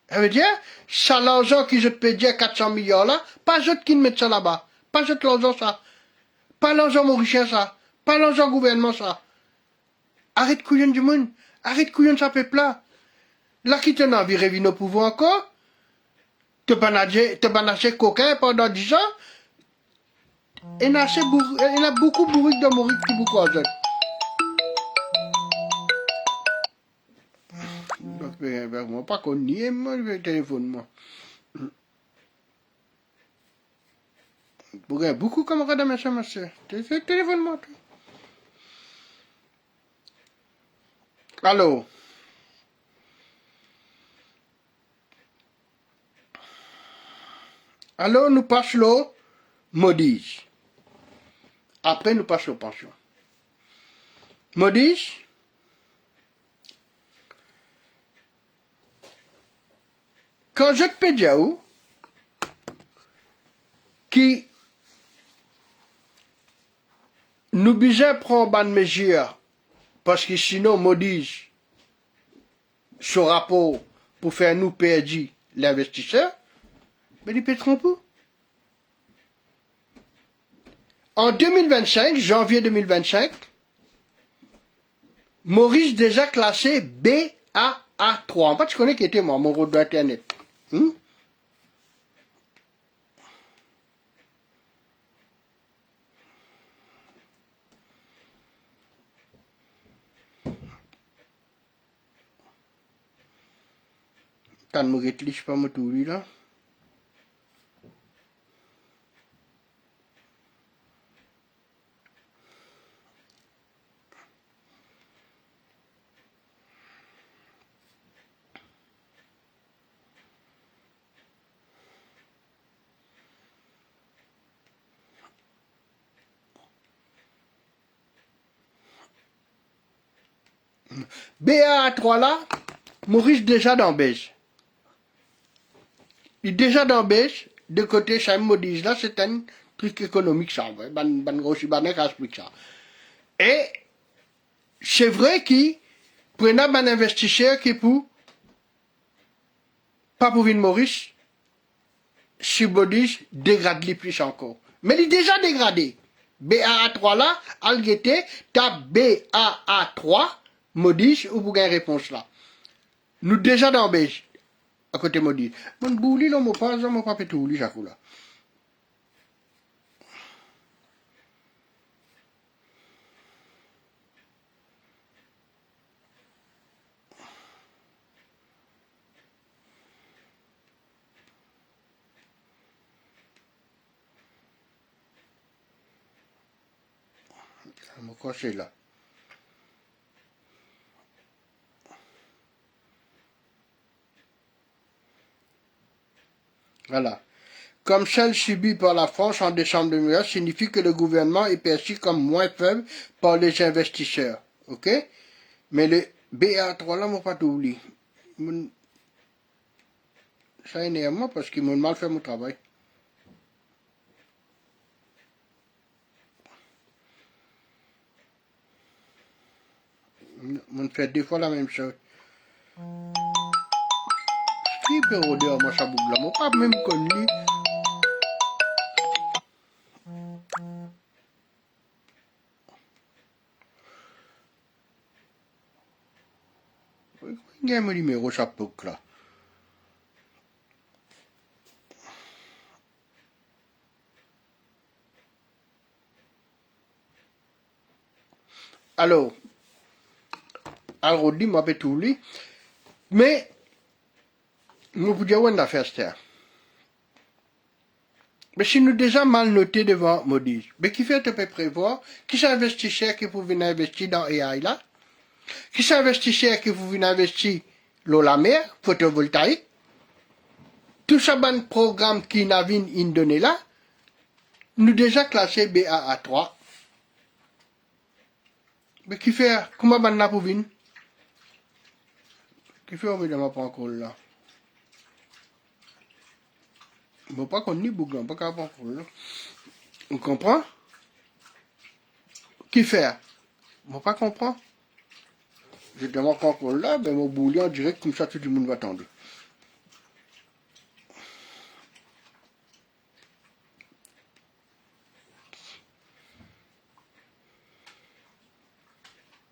Ça veut dire, ça l'argent qui je te paye 400 millions là, pas je qui met ça là-bas. Pas je l'argent ça. Pas l'argent mauricien ça. Pas l'argent gouvernement ça. Arrête couillon du monde. Arrête couillon ça peuple là. Là qui te n'a vu revenir au pouvoir encore. Te banager coquin pendant 10 ans. Et il y a beaucoup de bourriques de Maurice qui beaucoup en zone. Moi, pas qu'on y est, moi, le téléphone, moi. Beaucoup de camarades à ma soeur. Téléphone, moi. Alors. Alors, nous passons l'eau, Maudis. Après, nous passons aux pensions. Maudis. Quand je te pédia qui nous besoin prendre bonne mesure, parce que sinon, maudit ce rapport pour faire nous perdre l'investisseur, mais ils ne paieront pas. En 2025, janvier 2025, Maurice déjà classé BAA3. En fait, je connais qui était mon route d'Internet. Quand je ne pas me tourner là. BA3 là, Maurice déjà dans beige. Il est déjà dans beige, de côté, ça me dit là, c'est un truc économique, ça, ouais. Explique ça. Et, c'est vrai qu'il prenait un investisseur qui pour, pas pour venir Maurice, si Maurice dégrade les plus encore. Mais il est déjà dégradé. BAA3 là, Algete, tape BAA3, Maurice, ou vous avez une réponse là. Nous déjà dans beige. À côté Maurice. Mon bouli, là, mon pas tout, lui, Jacques, là. Mon cocher là. Voilà. Comme celle subie par la France en décembre 2001 signifie que le gouvernement est perçu comme moins faible par les investisseurs. OK? Mais le BA3 là, moi pas tout oublié. Ça énerve moi parce qu'ils m'ont mal fait mon travail. On fait deux fois la même chose. Qui peut rôder à moi ça boucle là? Moi pas même connu. Il y a mon numéro ça boucle là. Alors dit moi tout lui. Mais nous vous dire une affaire c'est. Mais si nous déjà mal noté devant Maudit, mais qui fait te peut prévoir, qui s'investit qui vous venir investir dans AI là, qui s'investit qui vous venir investir l'eau la mer, photovoltaïque, tout ça ban programme qui n'a vu une donnée là, nous déjà classé BAA3. Mais qui fait, comment ban la pour venir? Qui fait, évidemment pas encore là. Bon, pas qu'on n'y bouge, pas qu'à pas encore là. On comprend? Qui fait? Bon, pas comprendre. Je demande pas encore là, ben mon bouillon en direct, comme ça tout le monde va attendre.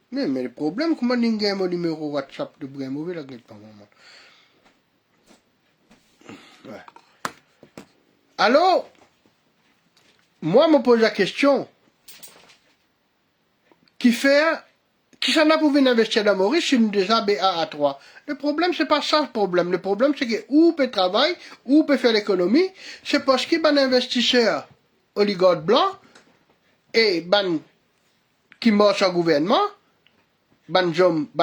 Mais le problème, comment il y a mon numéro WhatsApp de Brun Mauvais, là, pas moment. Ouais. Alors, moi, me pose la question, qui s'en a pour venir investir dans Maurice si nous déjà BA3? Le problème, c'est pas ça le problème. Le problème, c'est que où peut travailler, où peut faire l'économie, c'est parce qu'il y a un investisseur oligarque blanc et ban qui marche au gouvernement, ban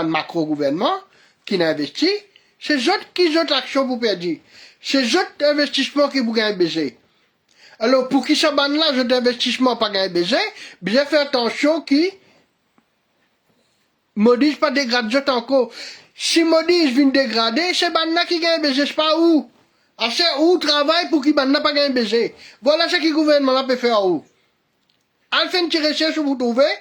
macro-gouvernement, qui n'a investi, c'est eux qui ont action pour perdre. C'est eux investissement qui vous gagnent baiser. Alors, pour qui ça ban là, cet investissement pas gagner baiser, bien faire attention qui Maudit pas dégrader encore. Si Maudit vient dégrader, c'est ban là qui gagne baiser, c'est pas où. C'est où travail pour qui ban là pas gagner baiser. Voilà ce que le gouvernement peut faire où. En fait, une petite recherche vous trouvez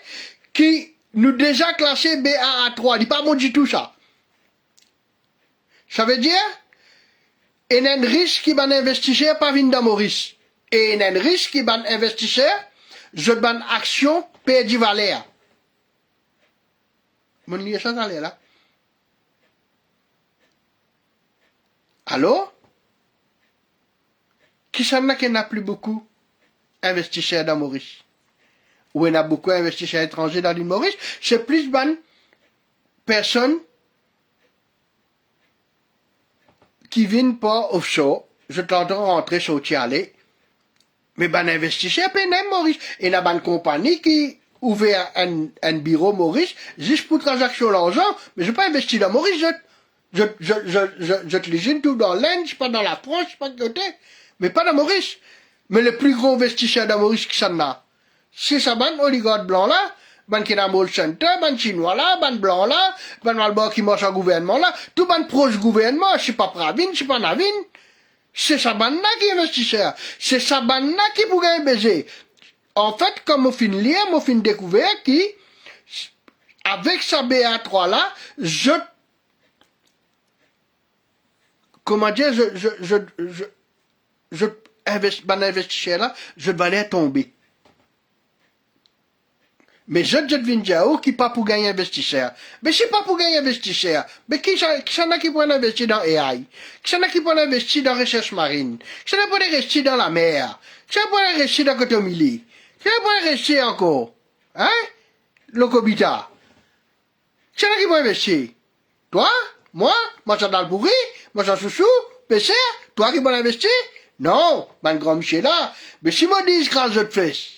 qui nous déjà classé BAA3. Il pas bon du tout ça. Ça veut dire, il y a un risque qui va investisseur pas venir dans Maurice. Et il y a un risque qui va investisseur, je ban action perdu valeur. Mon lieu ça allait là. Alors, qui s'en a qui n'a plus beaucoup investisseurs dans Maurice? Ou il y a beaucoup d'investisseurs étrangers dans l'île Maurice? C'est plus ban personnes qui viennent pas offshore, je t'entends rentrer sur Tialé, mais ben investisseur peine Maurice. Et la bonne compagnie qui ouvert un bureau Maurice, juste pour transaction l'argent, mais je pas investi dans Maurice, je te tout dans l'Inde, pas dans la France, pas de côté, mais pas dans Maurice. Mais le plus gros investisseur dans Maurice qui s'en a, c'est sa bonne oligarque blanc là, ban Kinamol Center, ban Chinois là, ban Blanc là, ban Malbon qui marche au gouvernement là, tout ban proche gouvernement, c'est pas Pravin, c'est pas Navin. C'est Sabana qui est investisseur. C'est Sabana qui pourrait baiser. En fait, comme au fin lire, au fin découvert, qui, avec sa BA3 là, comment dire, investisseur là, je vais tomber. Mais je viens de qui pas pour gagner investisseur. Mais c'est pas pour gagner investisseur. Mais qui s'en a qui peut investir dans AI? Qui s'en a qui peut investir dans recherche marine? Qui s'en a peut investir dans la mer? Qui s'en a peut investir dans Cotomili? Qui s'en a peut investir encore? Hein? Locobita. Qui s'en a qui peut investir? Toi? Moi? Moi, ça dans le pourri? Moi, ça chouchou? PC? Toi qui peux investir? Non, ben grand Michel là. Mais si moi dis grâce de fesse,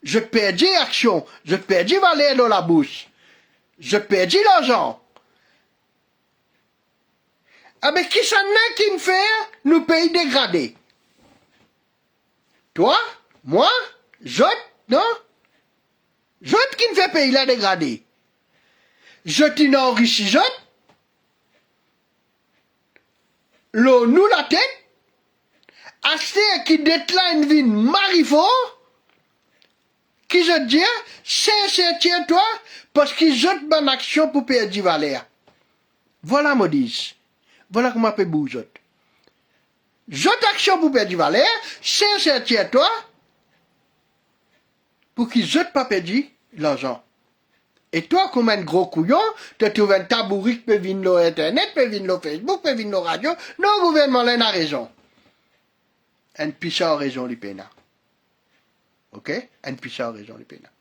je perdis action, je perdis valeur dans la bourse, je perdis l'argent. Ah ben qui s'en a qui ne fait nous pays dégradés? Toi? Moi? Jot? Non? Jot qui ne fait pays là dégradé? Je t'y enrichis, Jot? L'eau nous la tête? Assez qui décline vin marifort? Qui je dis, c'est toi, parce qu'ils jetent bonne action pour perdre du valeur. Voilà, Maudis. Voilà comment on peut bouger. Jette action pour perdre du valeur, c'est toi, pour qu'ils jettent pas perdre l'argent. Et toi, comme un gros couillon, tu trouves un tabourik, peut venir l'internet, peut venir Facebook, peut venir la radio, non, le gouvernement a raison. Un puissant raison, les pénats. Ok? Une puissante raison, les pénats.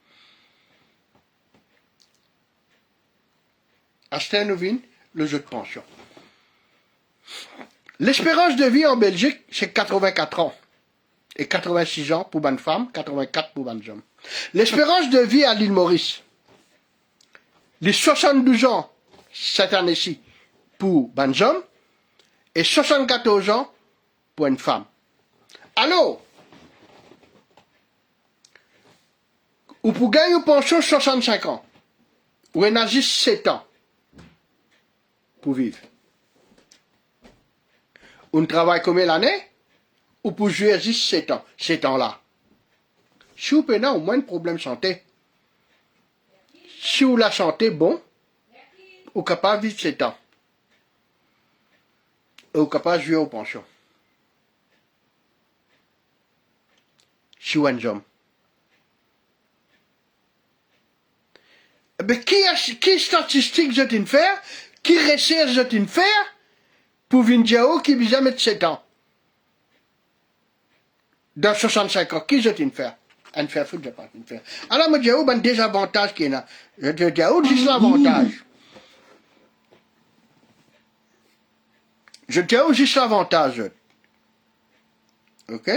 Acheter nous vient le jeu de pension. L'espérance de vie en Belgique, c'est 84 ans. Et 86 ans pour une femme, 84 pour un homme. L'espérance de vie à l'île Maurice, les 72 ans cette année-ci pour un homme et 74 ans pour une femme. Alors, ou pour gagner une pension 65 ans, ou un âge 7 ans pour vivre. On travaille combien l'année? Ou pour jouer 7 ans, 7 ans-là. Si vous avez au moins un problème de santé, si vous la santé bon, vous êtes capable de vivre 7 ans. Et vous êtes capable de jouer aux pensions. Si vous êtes un homme. Mais qui statistique je t'ai faire? Qui recherche je t'ai faire? Pour Vindiao qui vient mettre 7 ans? Dans 65 ans, qui je t'ai faire? Un faire foutre, je pas faire. Alors, moi, j'ai un désavantage qu'il y a. Je te dis, juste l'avantage. Je te dis juste l'avantage. Ok?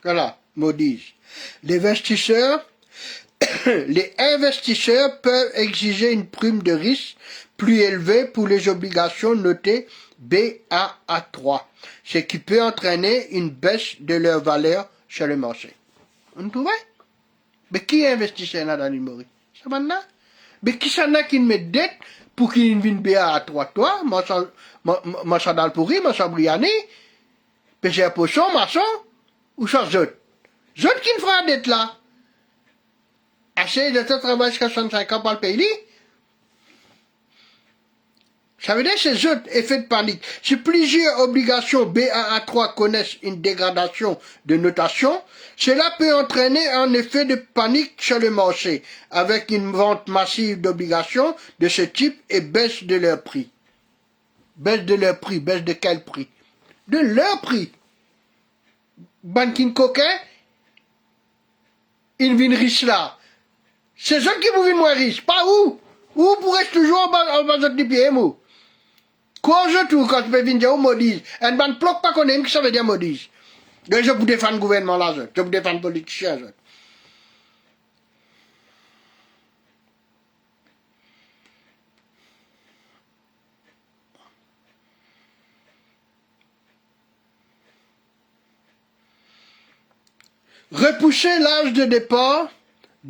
Voilà, maudits. Les investisseurs peuvent exiger une prime de risque plus élevée pour les obligations notées BAA3, ce qui peut entraîner une baisse de leur valeur sur le marché. Vous trouvez? Mais qui est investisseur là dans l'Imory? Ça va là? Mais qui s'en a qui met dette pour qu'il y ait une BAA3, toi? Moi, ça dans le pourri, moi, ça briané, pêcher poisson, maçon, ou ça, zot? Zot qui ne fera dette là? Assez de travail jusqu'à 65 ans par le pays. Ça veut dire que c'est autres effets de panique. Si plusieurs obligations BAA3 connaissent une dégradation de notation, cela peut entraîner un effet de panique sur le marché, avec une vente massive d'obligations de ce type et baisse de leur prix. Baisse de leur prix, baisse de quel prix? De leur prix. Banking coquin, il vient riche là. C'est eux qui vous vivent moins riches, pas où. Où pourrais-je toujours en bas de pied, moi. Quoi je trouve quand je peux venir au maudit. Un ban bloc pas qu'on aime qui ça veut dire maudit. Donc je vous défends le gouvernement là, je vous défends le politicien. Repousser l'âge de départ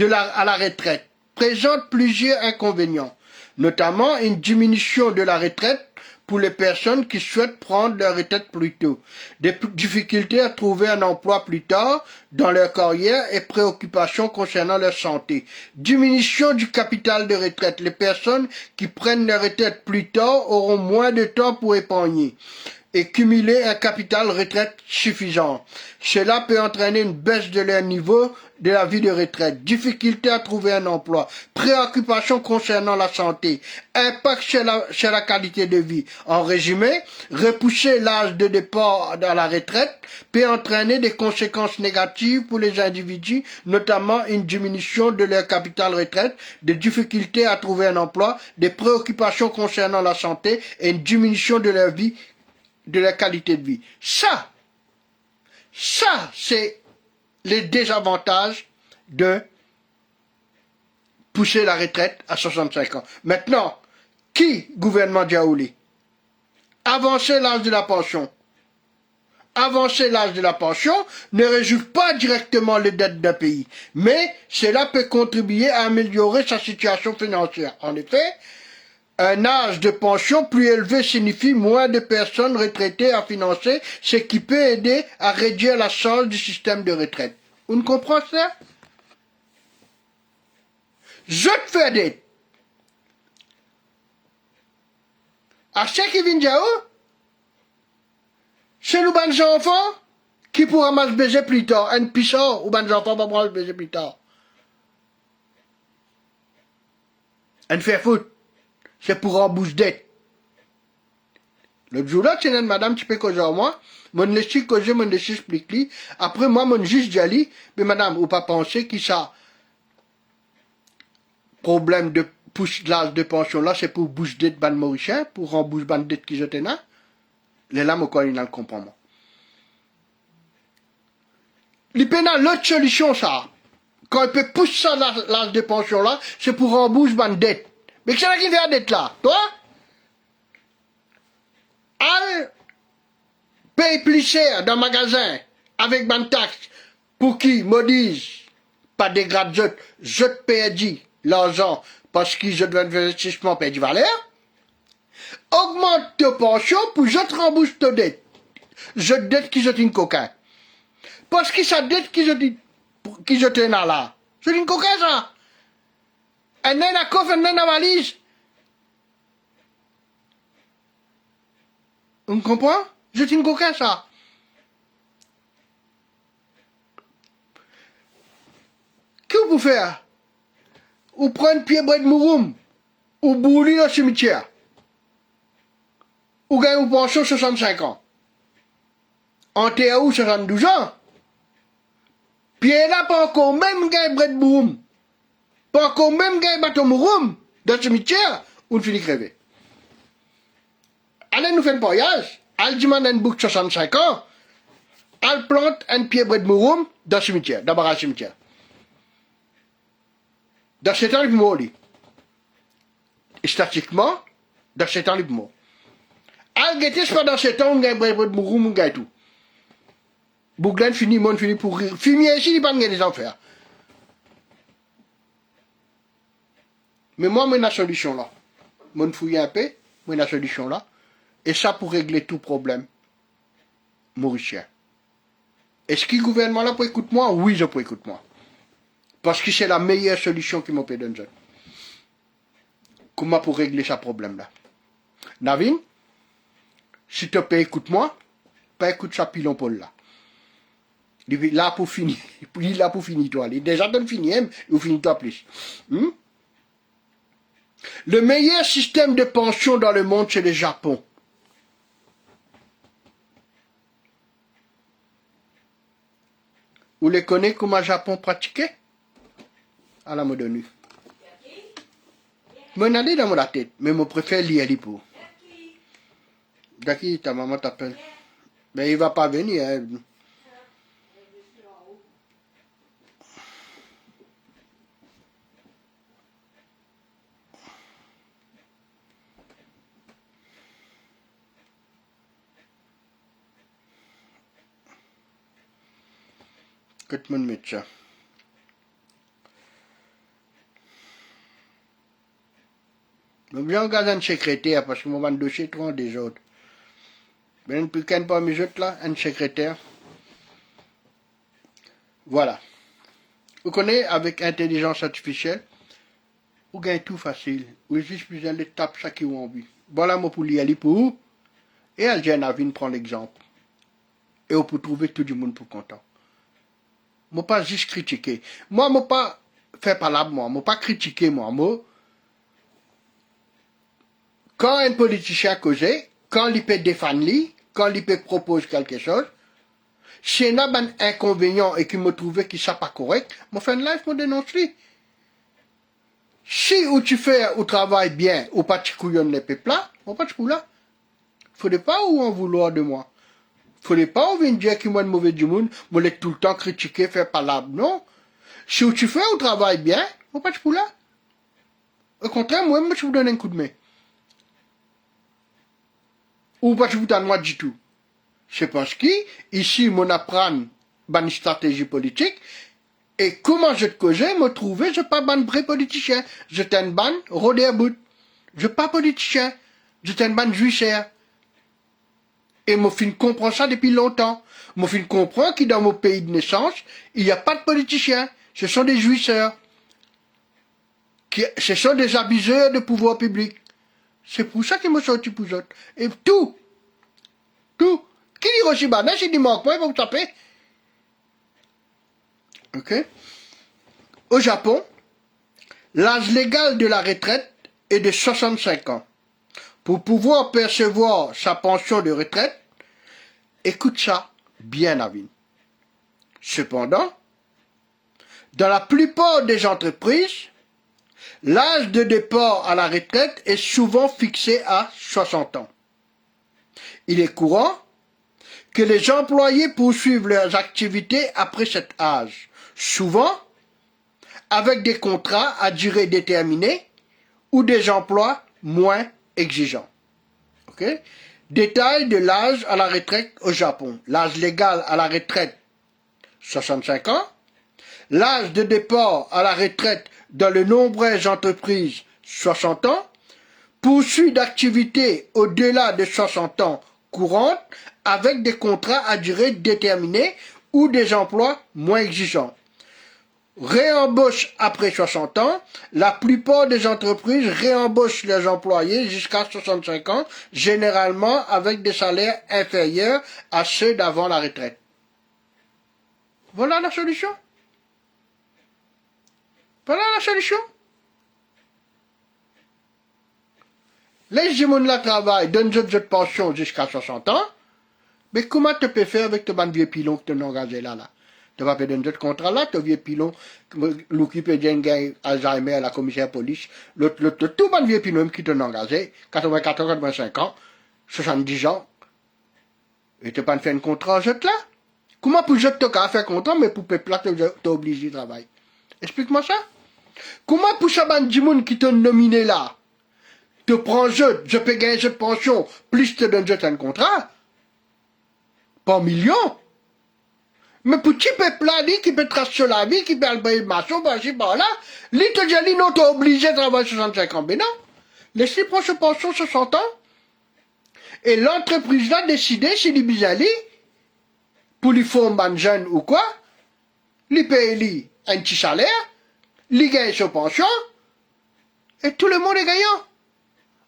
à la retraite présente plusieurs inconvénients, notamment une diminution de la retraite pour les personnes qui souhaitent prendre leur retraite plus tôt, des difficultés à trouver un emploi plus tard dans leur carrière et préoccupations concernant leur santé, diminution du capital de retraite. Les personnes qui prennent leur retraite plus tard auront moins de temps pour épargner et cumuler un capital retraite suffisant. Cela peut entraîner une baisse de leur niveau de la vie de retraite, difficulté à trouver un emploi, préoccupations concernant la santé, impact sur la qualité de vie. En résumé, repousser l'âge de départ à la retraite peut entraîner des conséquences négatives pour les individus, notamment une diminution de leur capital retraite, des difficultés à trouver un emploi, des préoccupations concernant la santé et une diminution de leur vie, de la qualité de vie. Ça, c'est les désavantages de pousser la retraite à 65 ans. Maintenant, qui, gouvernement Diaouli? Avancer l'âge de la pension. Avancer l'âge de la pension ne résout pas directement les dettes d'un pays, mais cela peut contribuer à améliorer sa situation financière. En effet, un âge de pension plus élevé signifie moins de personnes retraitées à financer, ce qui peut aider à réduire la charge du système de retraite. Vous comprenez ça? Je te fais des. À ceux qui viennent de où? C'est nous, les enfants, qui pourra mal se baiser plus tard. Un pissard, ou les enfants vont pouvoir se baiser plus tard. Un fait foot. C'est pour rembourser dette. L'autre jour-là, c'est une madame qui peut causer à moi. Mon laissé causer, mon laissé expliquer. Après, moi, mon juge dit, mais madame, ou pas penser que ça, problème de pousse l'âge de pension là, c'est pour bouger dette ban mauricien, pour rembourser ban dette qui j'étais là. Les lames, au il ne comprend pas. Il peut y avoir l'autre solution, ça. Quand il peut pousser ça l'âge de pension là, c'est pour rembourser ban dette. Mais qui c'est là qui fait la dette là? Toi? Al paye plus cher dans le magasin avec ban taxe pour qui me disent pas de grade je te paye l'argent parce que je dois un investissement paye du valeur. Augmente ta pension pour je te rembourse ta dette. Je te dette qui je t'ai une coquin. Parce que ça dette qui je t'ai là. Je t'ai une coquin ça. Un nain à coffre, un nain à valise. On comprend? Je t'ai une coquin ça. Qu'est-ce que vous faire? Ou prendre pied bras de mouroum, ou bouler dans le cimetière. Ou gagner une pension 65 ans. En TAO 72 ans. Puis là, pas encore même gagner bras de mouroum. Pas encore même gagner bateau mouroum dans le cimetière, ou finit crever. Allez nous faire un voyage. Allez demande un bouc 65 ans. Allez plante un pied bras de mouroum dans le cimetière, d'abord à le cimetière. Dans ce temps, il mort. Statiquement, dans ce temps, il mort. Al gete, c'est pas dans ce temps, on gagne de mouroum, on gagne tout. Bouglan finit, monde finit pour rire. Fumier ici, il n'y a pas des enfers. Mais moi, j'ai la solution là. Mon fouille un peu, j'ai la solution là. Et ça pour régler tout problème mauricien. Est-ce que le gouvernement là peut écouter moi? Oui, je peux écouter moi. Parce que c'est la meilleure solution qui m'a pu donner. Comment pour régler ce problème-là? Navin, si tu peux écouter moi, pas écoute ça pilon Paul là. Il est là pour finir. Il est là pour finir toi. Il est déjà donné fini, il finit toi plus. Le meilleur système de pension dans le monde, c'est le Japon. Vous les connaissez comment le Japon pratiquait? À la mode nu. Mon allé dans la tête, mais mon préfère lire les pour. Daki, ta maman t'appelle. Mais il va pas venir. Hein. Que tu me mettes ça. Je vais regarder un secrétaire parce que mon dossier trop des autres. Mais plus qu'un parmi les autres là, un secrétaire. Voilà. Vous connaissez, avec intelligence artificielle, vous gagnez tout facile. Vous juste besoin de taper ça qui vous envie. Voilà moi pour lire les pour vous. Et elle a vu prendre l'exemple. Et on peut trouver tout le monde pour content. Moi pas juste critiquer. Moi pas faire palabre moi pas critiquer moi. Quand un politicien cause, quand il peut défendre lui, quand il peut proposer quelque chose, si il y a un inconvénient et qu'il me trouve qu'il n'est pas correct, je fais un live pour dénoncer. Si ou tu fais ou travail bien, ou pas tu couillonnes les peuples là, ou pas tu couilles là. Faudrait pas ou en vouloir de moi. Faudrait pas ou venir dire qu'il moi de mauvais du monde, me l'être tout le temps critiquer, faire palabre, non. Si ou tu fais ou travail bien, ou pas tu couilles là. Au contraire, moi, je vous donne un coup de main. Ou pas je vous donne moi du tout. C'est parce que, ici, mon apprendre une stratégie politique, et comment je te cause, me trouver, je pas ban vrai politicien. Je t'ai un ban, rodé à bout. Je pas politicien. Je t'ai un ban juicière. Et mon fin comprend ça depuis longtemps. Mon fin comprend que dans mon pays de naissance, il n'y a pas de politiciens. Ce sont des jouisseurs. Ce sont des abuseurs de pouvoir public. C'est pour ça qu'ils me sortent pour autres. Et tout. Qui dit aussi banane, c'est du manque, moi, vous taper. Ok? Au Japon, l'âge légal de la retraite est de 65 ans. Pour pouvoir percevoir sa pension de retraite, écoute ça bien, Avin. Cependant, dans la plupart des entreprises, l'âge de départ à la retraite est souvent fixé à 60 ans. Il est courant que les employés poursuivent leurs activités après cet âge, souvent avec des contrats à durée déterminée ou des emplois moins exigeants. Okay? Détail de l'âge à la retraite au Japon. L'âge légal à la retraite, 65 ans. L'âge de départ à la retraite dans de nombreuses entreprises, 60 ans. Poursuite d'activités au-delà de 60 ans courantes avec des contrats à durée déterminée ou des emplois moins exigeants. Réembauche après 60 ans, la plupart des entreprises réembauchent leurs employés jusqu'à 65 ans, généralement avec des salaires inférieurs à ceux d'avant la retraite. Voilà la solution. Voilà la solution. Les gens qui travaillent donnent de pension jusqu'à 60 ans, mais comment tu peux faire avec ton vieux pilon que tu as engagé là? Tu vas faire un contrat là, ton vieux pilon, l'occupé d'un gars Alzheimer à la commissaire police, tout le vieux pilon qui t'a engagé, 84, 85 ans, 70 ans, et tu pas fait un contrat, je là? Comment pour je te faire un contrat, mais pour peuple là, tu es obligé de travailler? Explique-moi ça. Comment pour ça, du monde qui t'a nominé là, te prends je peux gagner cette pension, plus te donne un contrat? Pas millions. Mais pour petit peuple là, qui peut tracer la vie, qui peut aller maçon, par-ci, par-là, lui te dit, non, t'es obligé de travailler 65 ans. Mais non. Laissez prendre ce pension 60 ans. Et l'entreprise là décidé, si lui bizali, pour lui faire un jeune ou quoi, lui paye lui un petit salaire, lui gagne sa pension, et tout le monde est gagnant.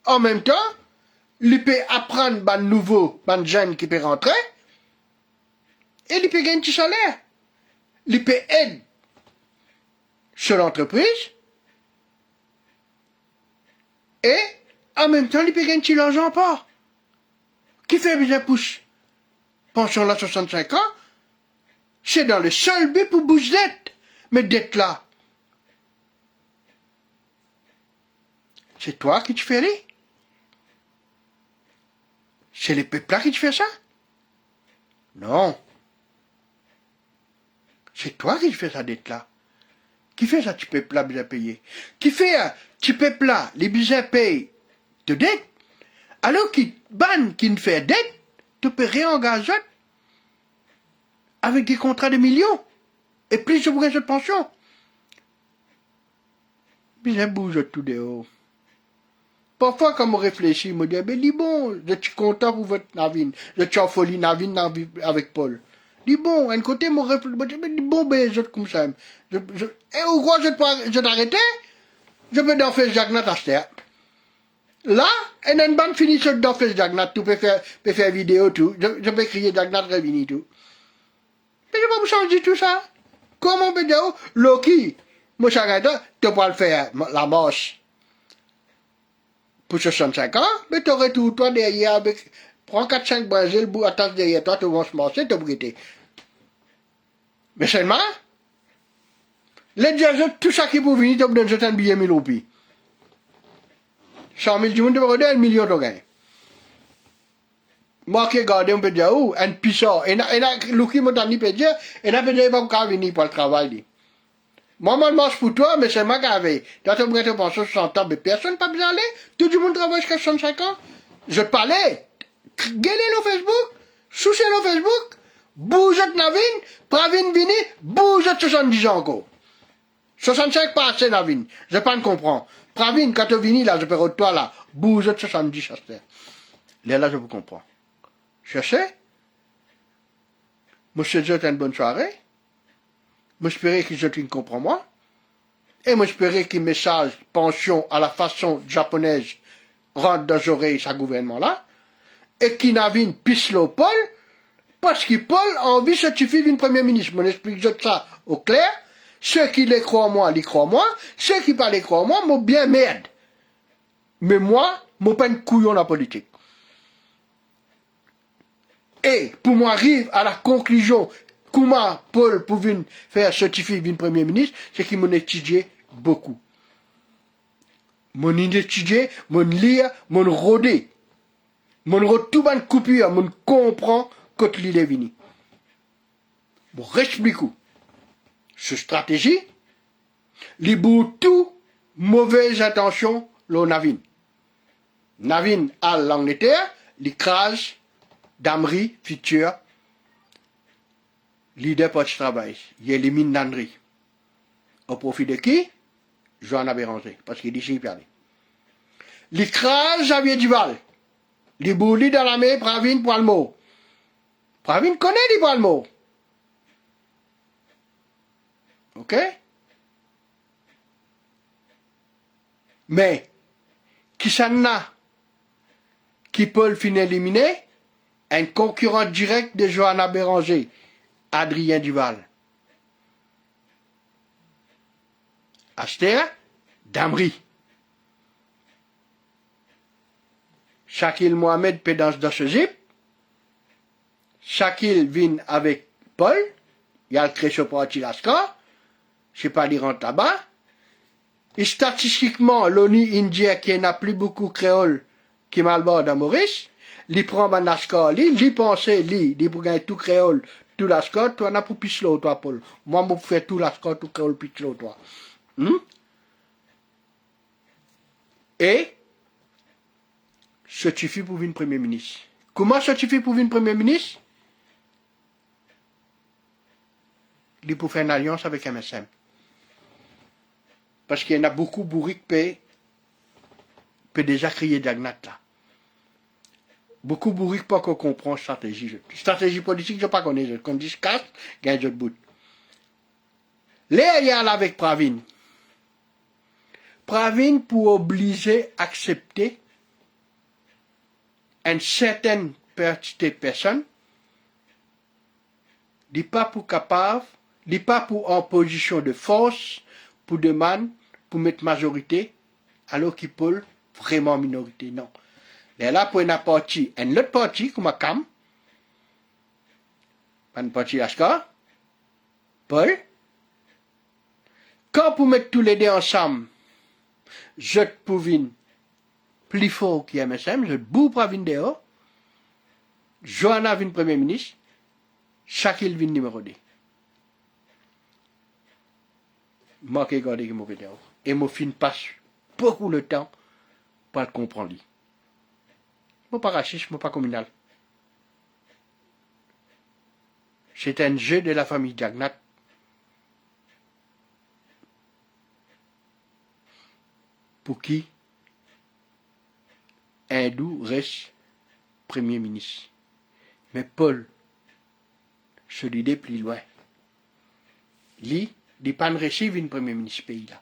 En même temps, lui peut apprendre un nouveau, un jeune qui peut rentrer, et lui peut gagner un petit salaire. Lui peut aider sur l'entreprise, et en même temps, lui peut gagner un petit argent pas. Qui fait bien pousse pension là 65 ans, c'est dans le seul but pour bouger dette. Mais dette là, C'est toi qui te fais aller? C'est les peuples-là qui te font ça? Non. C'est toi qui te fais sa dette-là. Qui fait ça, tu peuple-là, bien payé? Qui fait, tu peuple-là, les bisins payent de dette? Alors qui ban, qui ne fait dette, tu peux réengager avec des contrats de millions et plus de de pension. Bisins bouge tout dehors. Parfois, quand on réfléchit, je me dis, ben, dis bon, je suis content pour votre Navine. Je suis en folie Navine avec Paul. Dis bon, un côté, mon réfléchis, dis bon, ben, je comme ça. Et au quoi je t'arrêtais? Je peux d'en faire Jagnat à terre. Là, et une bande finit sur d'en faire Jagnat, tu peux faire vidéo, tout. Je peux crier Jagnat, Revini, tout. Mais je vais vous changer tout ça. Comment peut dire, Loki, mon chagrin, tu peux le faire, la marche. Pour 65 ans, mais tu aurais tout, toi, derrière, avec, prends 4-5 Brésil, bout, attache derrière toi, tu vas se marcher, tu brûler. Mais seulement, les dieux, tout ça qui peut venir, tu peux donner un billet 1000 roupies. 100 000, tu peux donner 1 million de gains. Moi qui regarde, on peut dire, oh, un puissant, et Luki m'a dit, peut dire, et n'a peut dire, pas qu'à venir pour le travail. Moi, je marche pour toi, mais c'est moi qui avais. Toi, tu me penses 60 ans, mais personne n'a pas besoin d'aller. Tout le monde travaille jusqu'à 65 ans. Je parlais. Gueulez le Facebook, souchez le Facebook, bougez Navine, Pravine Vini, bougez 70 ans encore. 65 pas assez Navine, je ne pas comprendre. Pravine, quand tu vini là, je peux retourner toi là, bougez 70 chasseurs. Là, je vous comprends. Je sais. Monsieur, je une bonne soirée. J'espère que je te comprends moi. Et j'espère que le message pension à la façon japonaise rentre dans les oreilles de ce gouvernement-là. Et qui n'avine pisse le Paul, parce que Paul a envie de certifier d'une premier ministre. Je explique ça au clair. Ceux qui les croient moi, les croient moi. Ceux qui ne pas les croient moi, m'ont bien merde. Mais moi, m'ont pas une couillon la politique. Et pour moi arrive à la conclusion comment Paul pouvait faire certifier d'une premier ministre, c'est qu'il m'a étudié beaucoup. Mon étudié, mon lire, mon rodé. Mon tout ban coupure, mon comprend quand il est venu. Bon, explique ce stratégie, les bout tout mauvaise intention, l'on Navine. Navine à l'Angleterre, l'écrase d'Amri, futur, leader pour le travail. Il élimine Nandri. Au profit de qui? Johanna Béranger, parce qu'il dit qu'il perdait. L'écrase Xavier Duval. Les boulis dans la main, Pravine pour le mot. Pravine connaît les pour le mot. Ok? Mais, qui s'en a, qui peut le finir éliminer? Un concurrent direct de Johanna Béranger, Adrien Duval. Aster, Damri. Shakil Mohamed pédance dans ce zip. Shakil vient avec Paul. Il y a le crécho parti Lascar. Je sais pas lire en tabac. Et statistiquement, l'ONU indien qui n'a plus beaucoup créole qui malbord dans Maurice, il prend un Lascar, il pense, il pour gagner tout créole, tout Lascar, toi n'a pour pislo, toi Paul. Moi, je fais tout Lascar, tout créole, pislo, toi. Et, certifié pour une premier ministre. Comment certifié pour une premier ministre? Il pour faire une alliance avec MSM. Parce qu'il y en a beaucoup bourriques qui peut déjà crier Dagnat là. Beaucoup bourriques pas qu'on comprend stratégie. Stratégie politique, je ne pas connais. Comme dit casse, gagne de bout. Là, il y a là avec Pravine. Pravine pour obliger à accepter une certaine personne, il n'est pas pour capable, il n'est pas pour en position de force, pour demander, pour mettre majorité, alors qu'il peut vraiment minorité. Non. Là, pour une partie, une autre partie, comme Cam, une partie Ascar, Paul, quand vous mettez tous les deux ensemble, je pouvais plus fort qui MSM, je boue pour venir dehors. Johanna vient premier ministre, Shaquille vient numéro 2. Moi qui regarde que je dehors. Et mon film passe beaucoup de temps pour le comprendre. Je ne suis pas raciste, je ne suis pas communal. C'est un jeu de la famille Jagnat. Pour qui Hindou reste Premier ministre. Mais Paul, se l'idée plus loin. Lui, il n'est pas réussi une Premier ministre pays là.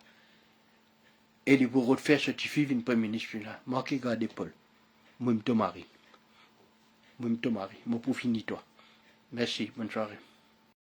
Et il pour refaire certifier une Premier ministre là. Moi qui garde Paul. Moi, je suis marié. Moi, pour finir toi. Merci, bonne soirée.